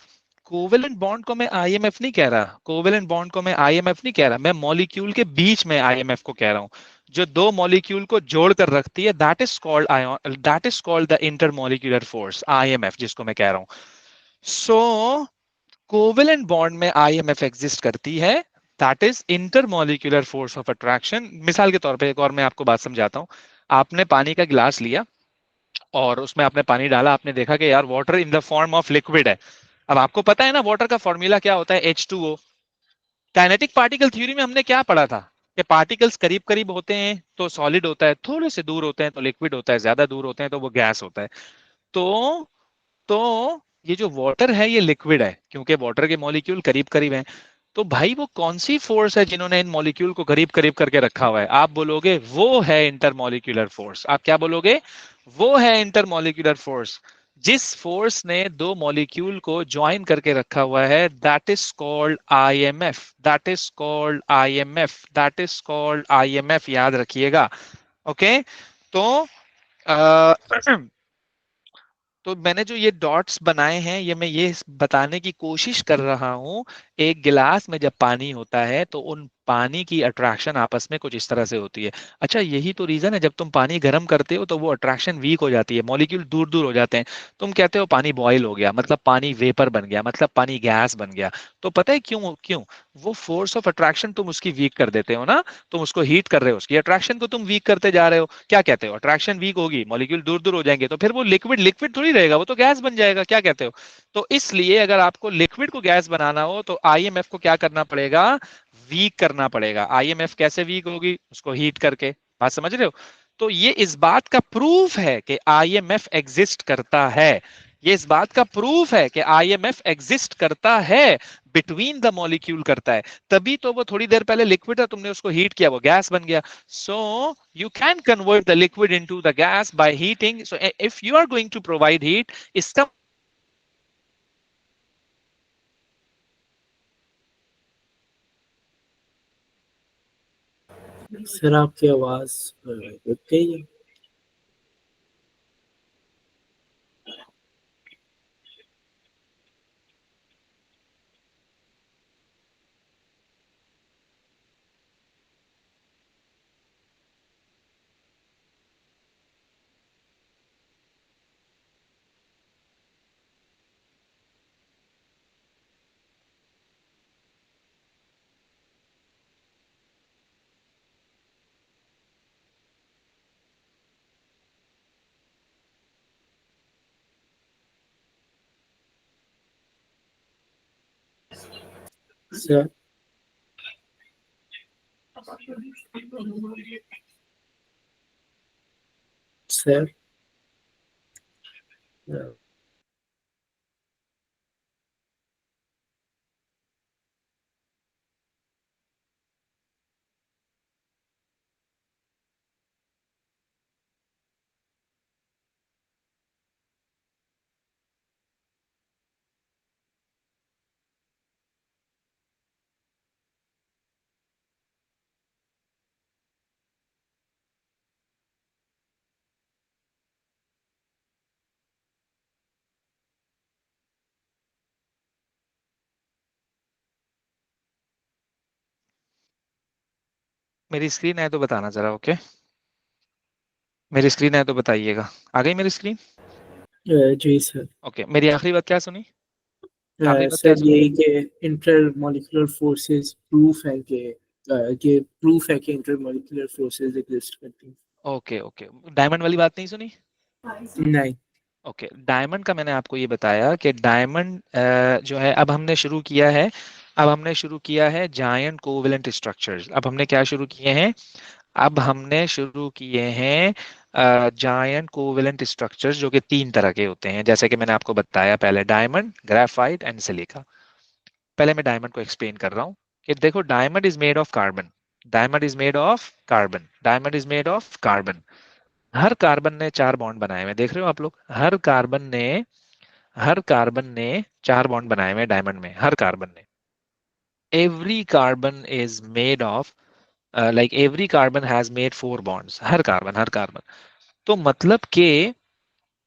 कोवेलेंट बॉन्ड को मैं आईएमएफ नहीं कह रहा, कोवेलेंट बॉन्ड को मैं आईएमएफ नहीं कह रहा, मैं मॉलिक्यूल के बीच में आईएमएफ को कह रहा हूं। जो दो मॉलिक्यूल को जोड़ कर रखती है, that is called ion, that is called the intermolecular force, IMF जिसको मैं कह रहा हूं। सो कोवेलेंट बॉन्ड में आईएमएफ एग्जिस्ट करती है, that is intermolecular force of attraction. मिसाल के तौर पे एक और मैं आपको बात समझाता हूँ। आपने पानी का गिलास लिया और उसमें आपने पानी डाला, आपने देखा कि यार water in the form of liquid है। अब आपको पता है ना वाटर का फॉर्मूला क्या होता है? H2O। काइनेटिक पार्टिकल थ्योरी में हमने क्या पढ़ा था? कि पार्टिकल्स करीब करीब होते हैं तो सॉलिड होता है, थोड़े से दूर होते हैं तो लिक्विड होता है, ज्यादा दूर होते हैं तो वो गैस होता है। तो तो ये जो वाटर है ये लिक्विड है, क्योंकि वाटर के मॉलिक्यूल करीब करीब हैं। तो भाई वो कौन सी फोर्स है जिन्होंने इन मॉलिक्यूल को करीब करीब करके रखा हुआ है? आप बोलोगे वो है इंटरमॉलिक्यूलर फोर्स। आप क्या बोलोगे? वो है इंटरमॉलिक्यूलर फोर्स। जिस फोर्स ने दो मॉलिक्यूल को ज्वाइन करके रखा हुआ है, that is called IMF, that is called IMF, that is called IMF, याद रखिएगा। ओके। तो आ, तो मैंने जो ये डॉट्स बनाए हैं, ये मैं ये बताने की कोशिश कर रहा हूं, एक गिलास में जब पानी होता है तो उन पानी की अट्रैक्शन आपस में कुछ इस तरह से होती है। अच्छा, यही तो रीजन है जब तुम पानी गर्म करते हो तो वो अट्रैक्शन वीक हो जाती है, मॉलिक्यूल दूर दूर हो जाते हैं। तुम कहते हो पानी बॉयल हो गया, मतलब पानी वेपर बन गया, मतलब पानी गैस बन गया। तो पता है क्यों? क्यों? वो फोर्स ऑफ अट्रैक्शन तुम उसकी वीक कर देते हो ना। तुम उसको हीट कर रहे हो, उसकी अट्रैक्शन को तुम वीक करते जा रहे हो। क्या कहते हो? अट्रैक्शन वीक होगी, मॉलिक्यूल दूर दूर हो जाएंगे, तो फिर वो लिक्विड लिक्विड थोड़ी रहेगा, वो तो गैस बन जाएगा। क्या कहते हो? तो इसलिए अगर आपको लिक्विड को गैस बनाना हो तो आईएमएफ को क्या करना पड़ेगा? वीक करना पड़ेगा। आईएमएफ कैसे वीक होगी? उसको हीट करके। बात समझ रहे हो? तो ये इस बात का प्रूफ है कि आईएमएफ एग्जिस्ट करता है। ये इस बात का प्रूफ है कि आईएमएफ एग्जिस्ट करता है, बिटवीन द मॉलिक्यूल करता है। तभी तो वो थोड़ी देर पहले लिक्विड था, तुमने उसको हीट किया, वो गैस बन गया। So you can convert the liquid into the gas by heating. So if you are going to provide heat, इसका सर आपकी आवाज रुक गई है। Sir. Sir. Yeah. मेरी स्क्रीन है तो बताना जरा, ओके? मेरी स्क्रीन है तो बताइएगा। आ गई मेरी स्क्रीन? जी सर। ओके, मेरी आखिरी बात क्या सुनी? आखिरी बात क्या सर सुनी? यही कि इंटरमॉलिक्यूलर फोर्सेस प्रूफ है कि प्रूफ है कि इंटरमॉलिक्यूलर फोर्सेस एग्जिस्ट करती हैं। ओके ओके, डायमंड वाली बात नहीं सुनी? नहीं। ओके, डायमंड का मैंने आपको ये बताया कि डायमंड जो है, अब हमने शुरू किया है जायंट कोवेलेंट स्ट्रक्चर्स। अब हमने क्या शुरू किए हैं? अब हमने शुरू किए हैं जायंट कोवेलेंट स्ट्रक्चर्स, जो कि 3 तरह के होते हैं, जैसे कि मैंने आपको बताया पहले, डायमंड, ग्रेफाइट एंड सिलिका। पहले मैं डायमंड को एक्सप्लेन कर रहा हूँ कि देखो, diamond is made of carbon, diamond is made of carbon, diamond is made of carbon. Her carbon ने 4 बॉन्ड बनाए हुए, देख रहे हो आप लोग? हर कार्बन ने 4 बॉन्ड बनाए हुए डायमंड में, हर कार्बन ने। Every carbon is made of like every carbon has made 4 bonds, her carbon. तो मतलब कि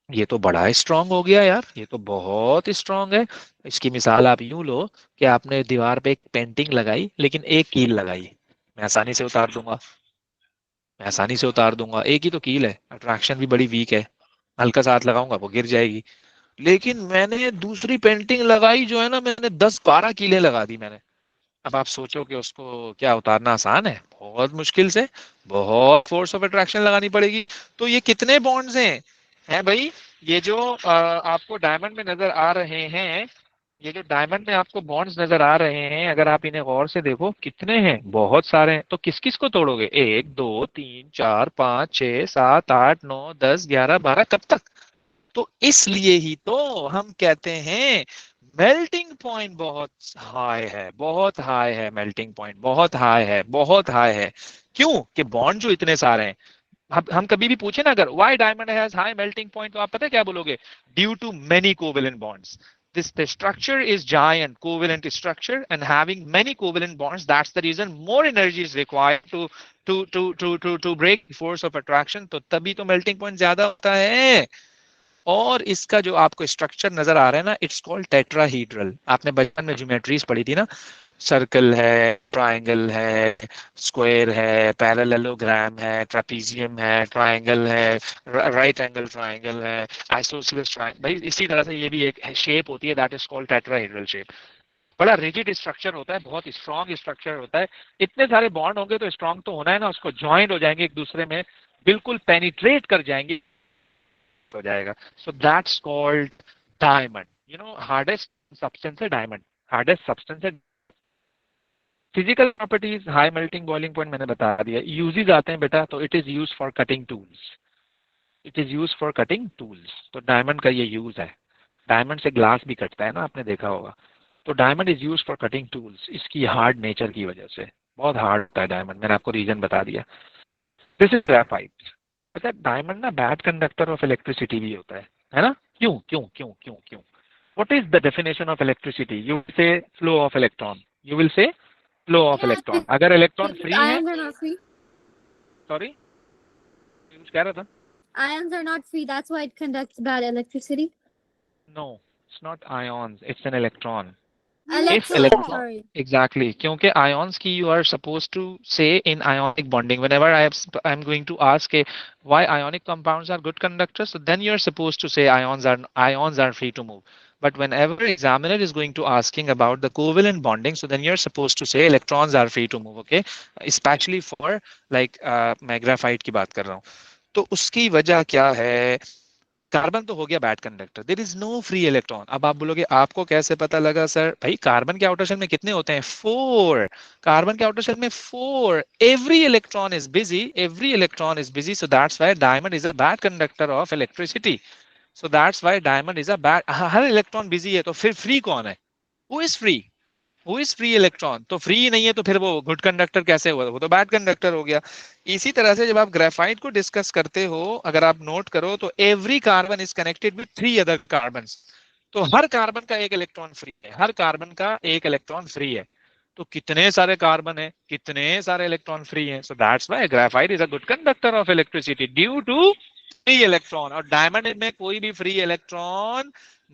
ये तो बड़ा स्ट्रांग हो गया यार, ये तो बहुत स्ट्रांग है। इसकी मिसाल आप यूं लो कि आपने दीवार पे एक पेंटिंग लगाई, लेकिन एक कील लगाई। मैं आसानी से उतार दूंगा, मैं आसानी से उतार दूंगा, एक ही तो कील है, अट्रैक्शन भी बड़ी वीक है। हल्का सा हाथ लगाऊंगा वो गिर जाएगी। लेकिन मैंने दूसरी पेंटिंग लगाई जो है ना, मैंने 10-12 कीलें लगा दी मैंने। अब आप सोचो कि उसको क्या उतारना आसान है? बहुत मुश्किल से, बहुत फोर्स ऑफ अट्रैक्शन लगानी पड़ेगी। तो ये कितने बॉन्ड्स हैं भाई? ये जो आपको डायमंड में नजर आ रहे हैं, ये जो डायमंड में आपको बॉन्ड्स नजर आ रहे हैं, अगर आप इन्हें गौर से देखो, कितने हैं? बहुत सारे हैं। तो किस किस को तोड़ोगे? 1, 2, 3, 4, 5, 6, 7, 8, 9, 10, 11, 12, कब तक? तो इसलिए ही तो हम कहते हैं मेल्टिंग पॉइंट बहुत हाई है, बहुत हाई है, मेल्टिंग पॉइंट बहुत हाई है, बहुत हाई है। क्यों? कि बॉन्ड जो इतने सारे हैं। हम कभी भी पूछे ना, अगर why diamond has high melting point, तो आप पता है क्या बोलोगे? Due to many covalent bonds. This the structure is giant covalent structure and having many covalent bonds. That's the reason more energy is required to break the force of attraction. तो तभी तो melting point ज्यादा होता है। और इसका जो आपको स्ट्रक्चर नजर आ रहा है ना, इट्स कॉल्ड टेट्राहीड्रल। आपने बचपन में ज्योमेट्रीज पढ़ी थी ना, सर्कल है, ट्राइंगल है, स्क्वायर है, पैरेललोग्राम है, ट्रापीजियम है, ट्राइंगल है, राइट एंगल ट्राइंगल है, आइसोसेलेस ट्राइंगल। भाई इसी तरह से ये भी एक शेप होती है, that is called tetrahedral shape. बड़ा रिजिड स्ट्रक्चर होता है, बहुत स्ट्रॉन्ग स्ट्रक्चर होता है। इतने सारे बॉन्ड होंगे तो स्ट्रॉन्ग तो होना है ना, उसको ज्वाइंट हो जाएंगे एक दूसरे में, बिल्कुल पेनिट्रेट कर जाएंगे, हो जाएगा। So that's called diamond. Hardest substance है डायमंड, हार्डेस्ट सब्सटेंस है। Physical properties, high melting boiling point मैंने बता दिया। यूजेस आते हैं बेटा, तो it is use for cutting tools, it is use for cutting tools. तो डायमंड का ये यूज है। डायमंड से ग्लास भी कटता है ना, आपने देखा होगा। तो diamond is use for cutting tools, इसकी हार्ड नेचर की वजह से। बहुत हार्ड होता है डायमंड, मैंने आपको रीजन बता दिया। This is graphite. अच्छा, डायमंड ना बैड कंडक्टर ऑफ इलेक्ट्रिसिटी भी होता है ना? क्यों क्यों क्यों क्यों क्यों? What is the definition of electricity? You will say flow of electron. You will say flow of Yeah, electron. अगर इलेक्ट्रॉन because फ्री है, ions are not free. Sorry कुछ कह रहा था? Ions are not free. That's why it conducts bad electricity. No, it's not ions. It's an electron. If Electron, electron, sorry. exactly, क्योंकि ions की you are supposed to say in ionic bonding. Whenever I'm going to ask why ionic compounds are good conductors, so then you're supposed to say ions are free to move. But whenever examiner is going to asking about the covalent bonding, so then you're supposed to say electrons are free to move. Okay, especially for like मैं graphite की बात कर रहा हूँ। तो उसकी वजह क्या है? कार्बन तो हो गया bad conductor, there is no free electron. अब आप बोलोगे आपको कैसे पता लगा सर? भाई कार्बन के आउटर शेल में कितने होते हैं? 4। कार्बन के आउटर शेल में 4, every electron is busy, every electron is busy, so that's why diamond is a bad conductor of electricity. So that's why diamond is a bad, her electron busy है तो फिर free कौन है? Who is free? Who is free electron? तो free नहीं है तो फिर वो गुड कंडक्टर कैसे हुआ? वो तो बैड कंडक्टर हो गया। इसी तरह से जब आप ग्रेफाइट को डिस्कस करते हो, अगर आप नोट करो तो every carbon is connected with 3 other carbon. तो हर कार्बन का एक इलेक्ट्रॉन फ्री है, हर कार्बन का एक इलेक्ट्रॉन फ्री है। तो कितने सारे कार्बन है, कितने सारे इलेक्ट्रॉन फ्री हैं, so that's why graphite is a good conductor of electricity due to free electron. और डायमंड में कोई भी फ्री इलेक्ट्रॉन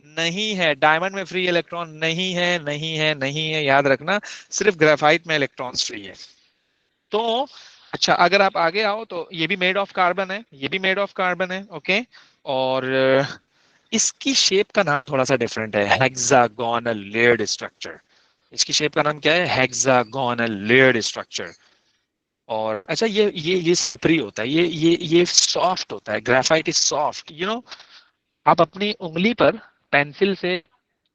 नहीं है, डायमंड में फ्री इलेक्ट्रॉन नहीं है, नहीं है, नहीं है, याद रखना। सिर्फ ग्रेफाइट में इलेक्ट्रॉन्स फ्री है। तो अच्छा, अगर आप आगे आओ तो ये भी मेड ऑफ कार्बन है, ये भी मेड ऑफ कार्बन है, ओके। और इसकी शेप का नाम थोड़ा सा डिफरेंट है, हेक्सागोनल लेयर्ड स्ट्रक्चर। इसकी शेप का नाम क्या है? Hexagonal layered structure. और अच्छा, ये स्प्री होता है, ये सॉफ्ट होता है, graphite is soft, you know. आप अपनी उंगली पर पेंसिल से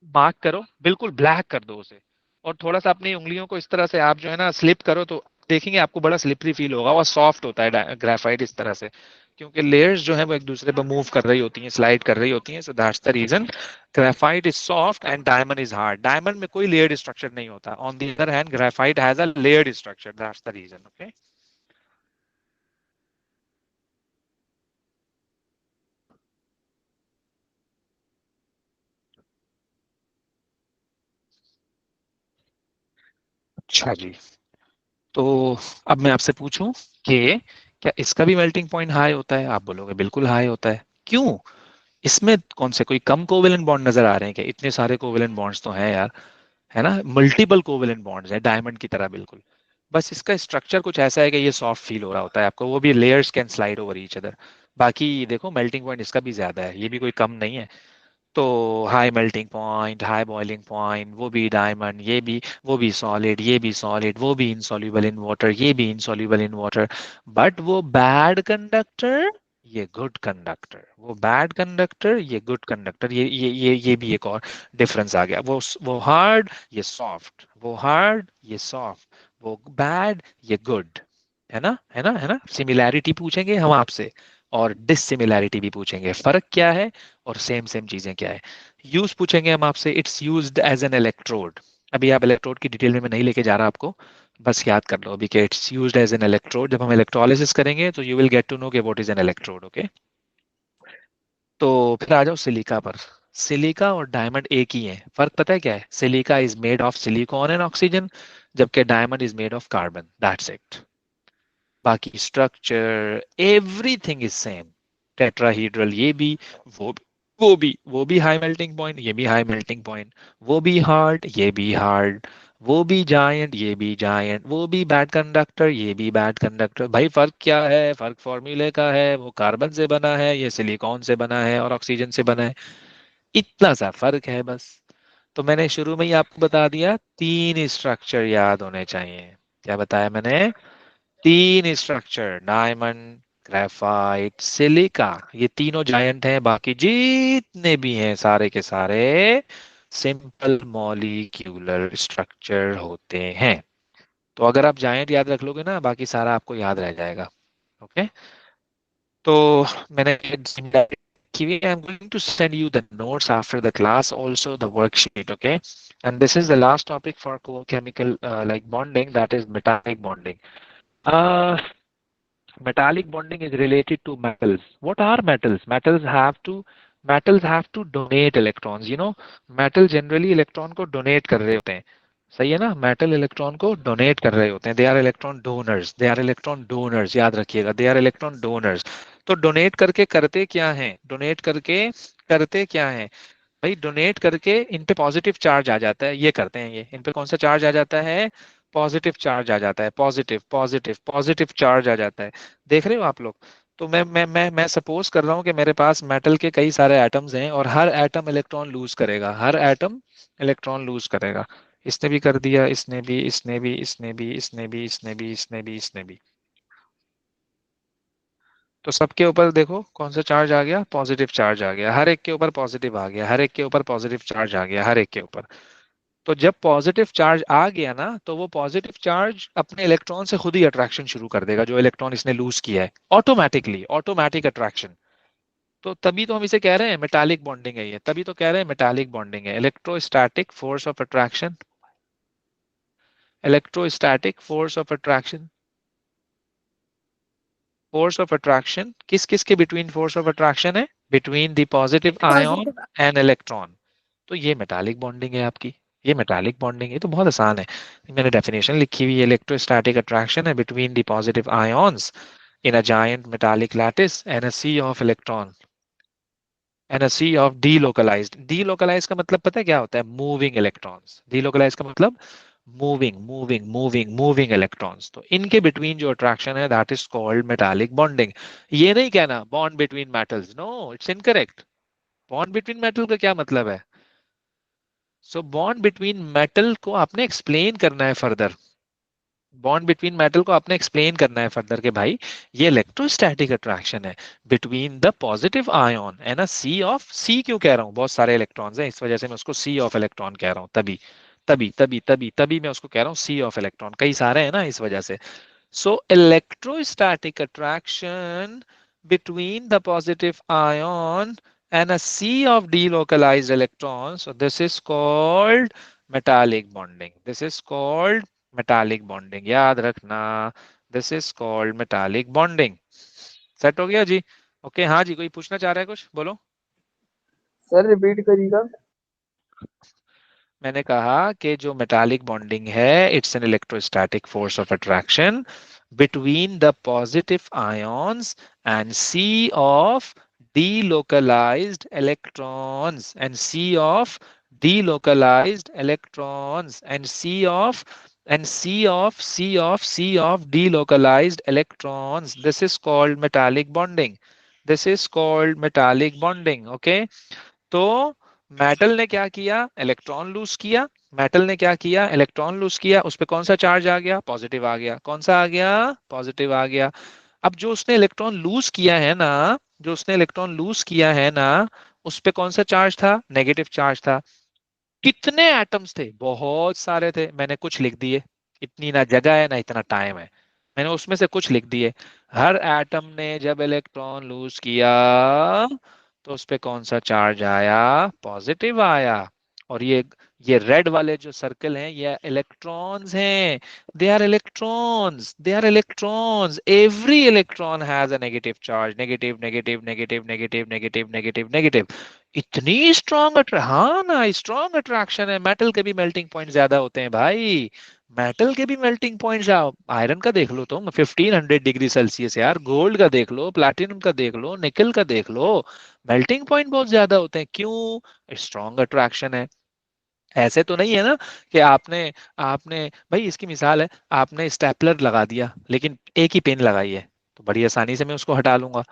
मार्क करो, बिल्कुल ब्लैक कर दो उसे, और थोड़ा सा अपनी उंगलियों को इस तरह से आप जो है ना स्लिप करो, तो देखेंगे आपको बड़ा स्लिपरी फील होगा, और सॉफ्ट होता है ग्रेफाइट इस तरह से, क्योंकि लेयर्स जो है वो एक दूसरे पर मूव कर रही होती हैं, स्लाइड कर रही होती हैं। So that's the reason graphite is soft and diamond is hard. Diamond में कोई लेयर्ड स्ट्रक्चर नहीं होता, on the other hand graphite has a layered structure, that's the reason, okay. अच्छा जी, तो अब मैं आपसे पूछूं कि क्या इसका भी मेल्टिंग पॉइंट हाई होता है? आप बोलोगे बिल्कुल हाई होता है। क्यों? इसमें कौन से कोई कम कोवेलेंट बॉन्ड नजर आ रहे हैं क्या? इतने सारे कोवेलेंट बॉन्ड्स तो हैं यार, है ना, मल्टीपल कोवेलेंट बॉन्ड्स हैं डायमंड की तरह बिल्कुल। बस इसका स्ट्रक्चर कुछ ऐसा है कि ये सॉफ्ट फील हो रहा होता है आपको, वो भी layers can slide over each other. बाकी देखो मेल्टिंग पॉइंट इसका भी ज्यादा है, ये भी कोई कम नहीं है। तो high melting point, high boiling point, वो भी डायमंड, ये भी, वो भी सॉलिड, ये भी सॉलिड, वो भी इनसॉल्युबल इन वाटर, ये भी इनसॉल्युबल इन वाटर। बट वो बैड कंडक्टर, ये गुड कंडक्टर। वो बैड कंडक्टर, ये गुड कंडक्टर। ये भी एक और डिफरेंस आ गया। वो हार्ड, ये सॉफ्ट, वो हार्ड, ये सॉफ्ट, वो बैड, ये गुड। है ना, है ना, है ना। सिमिलैरिटी पूछेंगे हम आपसे, और डिसिमिलैरिटी भी पूछेंगे, फर्क क्या है और सेम सेम चीजें क्या है। यूज पूछेंगे हम आपसे, it's used as an electrode. अभी आप इलेक्ट्रोड की डिटेल में मैं नहीं लेके जा रहा आपको, बस याद कर लो अभी कि it's used as an electrode. जब हम इलेक्ट्रोलिसिस करेंगे तो you will get to know कि what is an electrode, okay. तो फिर आ जाओ सिलिका पर। सिलिका और डायमंड एक ही है, फर्क पता है क्या है? Silica is made of silicon and oxygen, जबकि diamond is made of carbon, that's it. बाकी structure everything is same. Tetrahedral ये भी, वो वो भी हाई मेल्टिंग पॉइंट, ये भी हाई मेल्टिंग पॉइंट। वो भी हार्ड, ये भी हार्ड। वो भी जायंट, ये भी जायंट। वो भी बैड कंडक्टर, ये भी बैड कंडक्टर। भाई फर्क क्या है? फर्क फॉर्मूले का है, वो कार्बन से बना है, ये सिलिकॉन से बना है और ऑक्सीजन से बना है। इतना सा फर्क है बस। तो मैंने शुरू में ही आपको बता दिया, 3 स्ट्रक्चर याद होने चाहिए। क्या बताया मैंने? 3 स्ट्रक्चर, डायमंड, ग्रेफाइट, सिलिका, ये तीनों जायंट हैं। बाकी जितने भी हैं सारे के सारे सिंपल मॉलिक्यूलर स्ट्रक्चर होते हैं। तो अगर आप जायंट याद रख लोगे ना, बाकी सारा आपको याद रह जाएगा, ओके। तो मैंने की I'm going to send you the notes after the class, also the worksheet, okay? And this is the last topic for chemical like bonding, that is metallic bonding. Uh, Metallic bonding is related to metals. What are metals? Metals have to donate electrons. You know, metal generally electron को donate कर रहे होते हैं, सही है ना। Metal electron को donate कर रहे होते हैं, they are electron donors, they are electron donors, याद रखिएगा, दे आर इलेक्ट्रॉन डोनर्स। तो डोनेट करके करते क्या है? डोनेट करके करते क्या है? भाई डोनेट करके इन पे पॉजिटिव चार्ज आ जाता है, ये करते हैं, ये इन पे कौन सा चार्ज आ जाता है? पॉजिटिव चार्ज आ जाता है, पॉजिटिव पॉजिटिव पॉजिटिव चार्ज आ जाता है। देख रहे हो आप लोग? तो मैं सपोज कर रहा हूँ कि मेरे पास मेटल के कई सारे एटम्स हैं, और हर एटम इलेक्ट्रॉन लूज करेगा, हर एटम इलेक्ट्रॉन लूज करेगा। इसने भी कर दिया, इसने भी, इसने भी, इसने भी, इसने भी, इसने भी, इसने भी, इसने भी। तो सबके ऊपर देखो कौन सा चार्ज आ गया, पॉजिटिव चार्ज आ गया, हर एक के ऊपर पॉजिटिव आ गया, हर एक के ऊपर पॉजिटिव चार्ज आ गया, हर एक के ऊपर। तो जब पॉजिटिव चार्ज आ गया ना, तो वो पॉजिटिव चार्ज अपने इलेक्ट्रॉन से खुद ही अट्रैक्शन शुरू कर देगा, जो इलेक्ट्रॉन इसने लूज किया है, ऑटोमेटिकली, ऑटोमेटिक अट्रैक्शन। तो तभी तो हम इसे कह रहे हैं मेटालिक बॉन्डिंग है ये, तभी तो कह रहे हैं मेटालिक बॉन्डिंग है। Electrostatic force of attraction, electrostatic force of attraction, force of attraction किस किस के बिटवीन फोर्स ऑफ अट्रैक्शन है, between the positive ion Positive. And electron. तो ये मेटालिक बॉन्डिंग है आपकी, ये मेटालिक बॉन्डिंग है, तो बहुत आसान है। मैंने डेफिनेशन लिखी हुई है, इलेक्ट्रोस्टैटिक अट्रैक्शन है between the positive ions in a giant metallic lattice and a sea of electron and a sea of delocalized, delocalized का मतलब पता है क्या होता है, moving electrons, delocalized का मतलब मूविंग इलेक्ट्रॉन्स। तो इनके बिटवीन जो अट्रैक्शन है that is called metallic bonding. ये नहीं कहना bond between metals, no it's incorrect. Bond between metal का क्या मतलब है, सो बॉन्ड बिटवीन मेटल को आपने एक्सप्लेन करना है फर्दर, बॉन्ड बिटवीन मेटल को आपने एक्सप्लेन करना है फर्दर के भाई ये इलेक्ट्रोस्टैटिक अट्रैक्शन है between the positive ion and a sea of, sea क्यों कह रहा हूँ, बहुत सारे इलेक्ट्रॉन्स हैं इस वजह से मैं उसको सी ऑफ इलेक्ट्रॉन कह रहा हूँ, तभी तभी तभी तभी तभी मैं उसको कह रहा हूँ सी ऑफ इलेक्ट्रॉन, कई सारे हैं ना इस वजह से। So electrostatic attraction between the positive ion and a sea of delocalized electrons. So this is called metallic bonding. This is called metallic bonding. याद रखना, this is called metallic bonding. Set हो गया जी? ओके हाँ जी, कोई पूछना चाह रहा है कुछ, बोलो। सर रिपीट करिएगा। मैंने कहा कि जो मेटालिक बॉन्डिंग है it's an electrostatic force of attraction between the positive ions and sea of delocalized electrons and c of delocalized electrons and c of delocalized electrons. This is called metallic bonding. This is called metallic bonding. Okay, तो metal ने क्या किया, electron lose किया, metal ने क्या किया, electron lose किया, उस पे कौन सा चार्ज आ गया, पॉजिटिव आ गया, कौन सा आ गया, पॉजिटिव आ गया। अब जो उसने इलेक्ट्रॉन लूज किया है ना, जो उसने इलेक्ट्रॉन लूज किया है ना, उस पे कौन सा चार्ज था, नेगेटिव चार्ज था। कितने एटम्स थे, बहुत सारे थे, मैंने कुछ लिख दिए, इतनी ना जगह है ना इतना टाइम है, मैंने उसमें से कुछ लिख दिए। हर एटम ने जब इलेक्ट्रॉन लूज किया तो उस पे कौन सा चार्ज आया, पॉजिटिव आया। और ये रेड वाले जो सर्कल हैं ये इलेक्ट्रॉन्स हैं, they are electrons, they are electrons, every electron has a negative charge, negative negative negative negative negative negative negative. इतनी स्ट्रॉन्ग हाँ ना, स्ट्रॉन्ग अट्रैक्शन है। मेटल के भी मेल्टिंग पॉइंट ज्यादा होते हैं भाई, मेटल के भी मेल्टिंग पॉइंट, आयरन का देख लो तुम 1500 डिग्री सेल्सियस यार, गोल्ड का देख लो, प्लैटिनम का देख लो, निकल का देख लो, मेल्टिंग पॉइंट बहुत ज्यादा होते हैं, क्यों, स्ट्रॉन्ग अट्रैक्शन है। ऐसे तो नहीं है ना कि आपने आपने भाई इसकी मिसाल है, आपने स्टेपलर लगा दिया लेकिन एक ही पेन लगाई है, तो बड़ी आसानी से मैं उसको हटा लूंगा।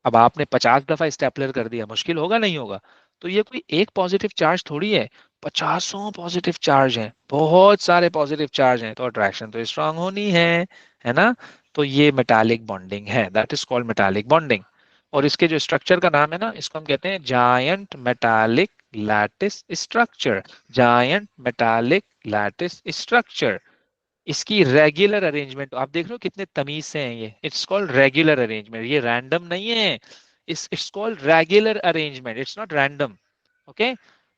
अब आपने 50 दफा स्टेपलर कर दिया, मुश्किल होगा नहीं होगा। तो ये कोई एक पॉजिटिव चार्ज थोड़ी है, पचासों पॉजिटिव चार्ज हैं, बहुत सारे पॉजिटिव चार्ज हैं, तो अट्रैक्शन तो स्ट्रांग होनी है ना। तो ये मेटालिक बॉन्डिंग है, that is called metallic bonding. और इसके जो स्ट्रक्चर का नाम है ना, इसको हम कहते हैं giant metallic lattice structure, giant metallic lattice structure. इसकी रेगुलर अरेंजमेंट आप देख रहे हो कितने तमीज से हैं ये, इट्स कॉल्ड रेगुलर अरेंजमेंट, ये रैंडम नहीं है, it's called regular arrangement, it's not random. Okay,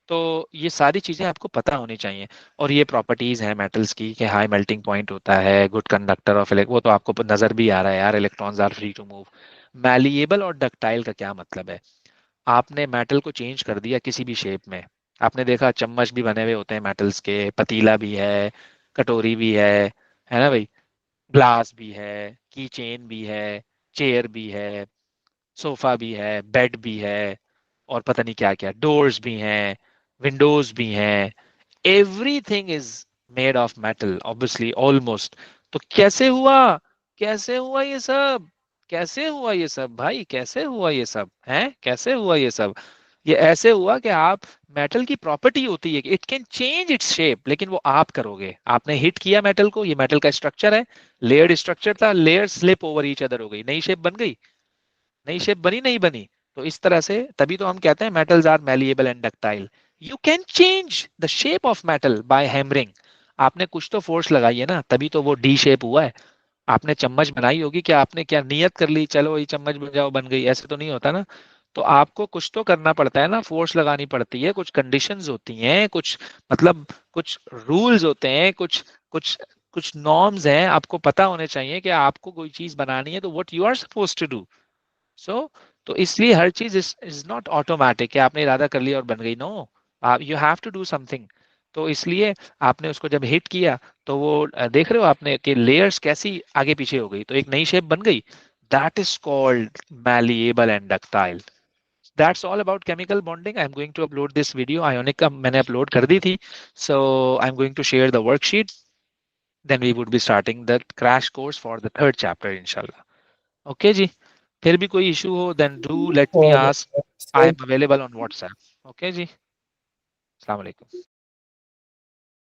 तो ये सारी चीजें आपको पता होनी चाहिए। और ये प्रॉपर्टीज हैं मेटल्स की कि हाई मेल्टिंग पॉइंट होता है, गुड कंडक्टर ऑफ इलेक्ट्रॉन, वो तो आपको नजर भी आ रहा है यार, electrons are free to move. Malleable और डक्टाइल का क्या मतलब है, आपने मेटल को चेंज कर दिया किसी भी शेप में, आपने देखा चम्मच भी बने हुए होते हैं मेटल्स के, पतीला भी है, कटोरी भी है ना भाई, ग्लास भी है, की चेन भी है, चेयर भी है, सोफा भी है, बेड भी है, और पता नहीं क्या क्या, डोर्स भी हैं, विंडोज भी हैं, everything is made of metal obviously almost. तो कैसे हुआ, कैसे हुआ ये सब, कैसे हुआ ये सब भाई, कैसे हुआ ये सब है, कैसे हुआ ये सब, ये ऐसे हुआ कि आप, मेटल की प्रॉपर्टी होती है कि it can change its shape, लेकिन वो आप करोगे, आपने हिट किया मेटल को, ये मेटल का स्ट्रक्चर है, लेयर्ड स्ट्रक्चर था, layer slip over each other हो गई, नई शेप बन गई, नई शेप बनी नहीं बनी? तो इस तरह से तभी तो हम कहते हैं metals are malleable and ductile. You can change the shape of metal by hammering. आपने कुछ तो फोर्स लगाई है ना, तभी तो वो डी शेप हुआ है. आपने चम्मच बनाई होगी, क्या आपने क्या नियत कर ली चलो ये चम्मच बन जाओ बन गई, ऐसे तो नहीं होता ना. तो आपको कुछ तो करना पड़ता है ना, फोर्स लगानी पड़ती है, कुछ कंडीशंस होती हैं, कुछ मतलब कुछ रूल्स होते हैं, कुछ कुछ कुछ नॉर्म्स हैं, आपको पता होने चाहिए कि आपको कोई चीज बनानी है तो what you are suppose to do. So तो इसलिए हर चीज इज नॉट ऑटोमेटिक कि आपने इरादा कर लिया और बन गई. नो, आप you have to do something. तो इसलिए आपने उसको जब हिट किया तो वो देख रहे हो आपने कि लेयर्स कैसी आगे पीछे हो गई, तो एक नई शेप बन गई. That is called malleable and ductile. That's all about chemical bonding. I'm going to upload this video. Ionic का मैंने upload कर दी थी. So I'm going to share the worksheet. Then we would be starting the crash course for the third chapter, inshallah. Okay जी. फिर भी कोई issue हो, then do let me और ask. I am available on WhatsApp. Okay ji. Assalamu alaikum.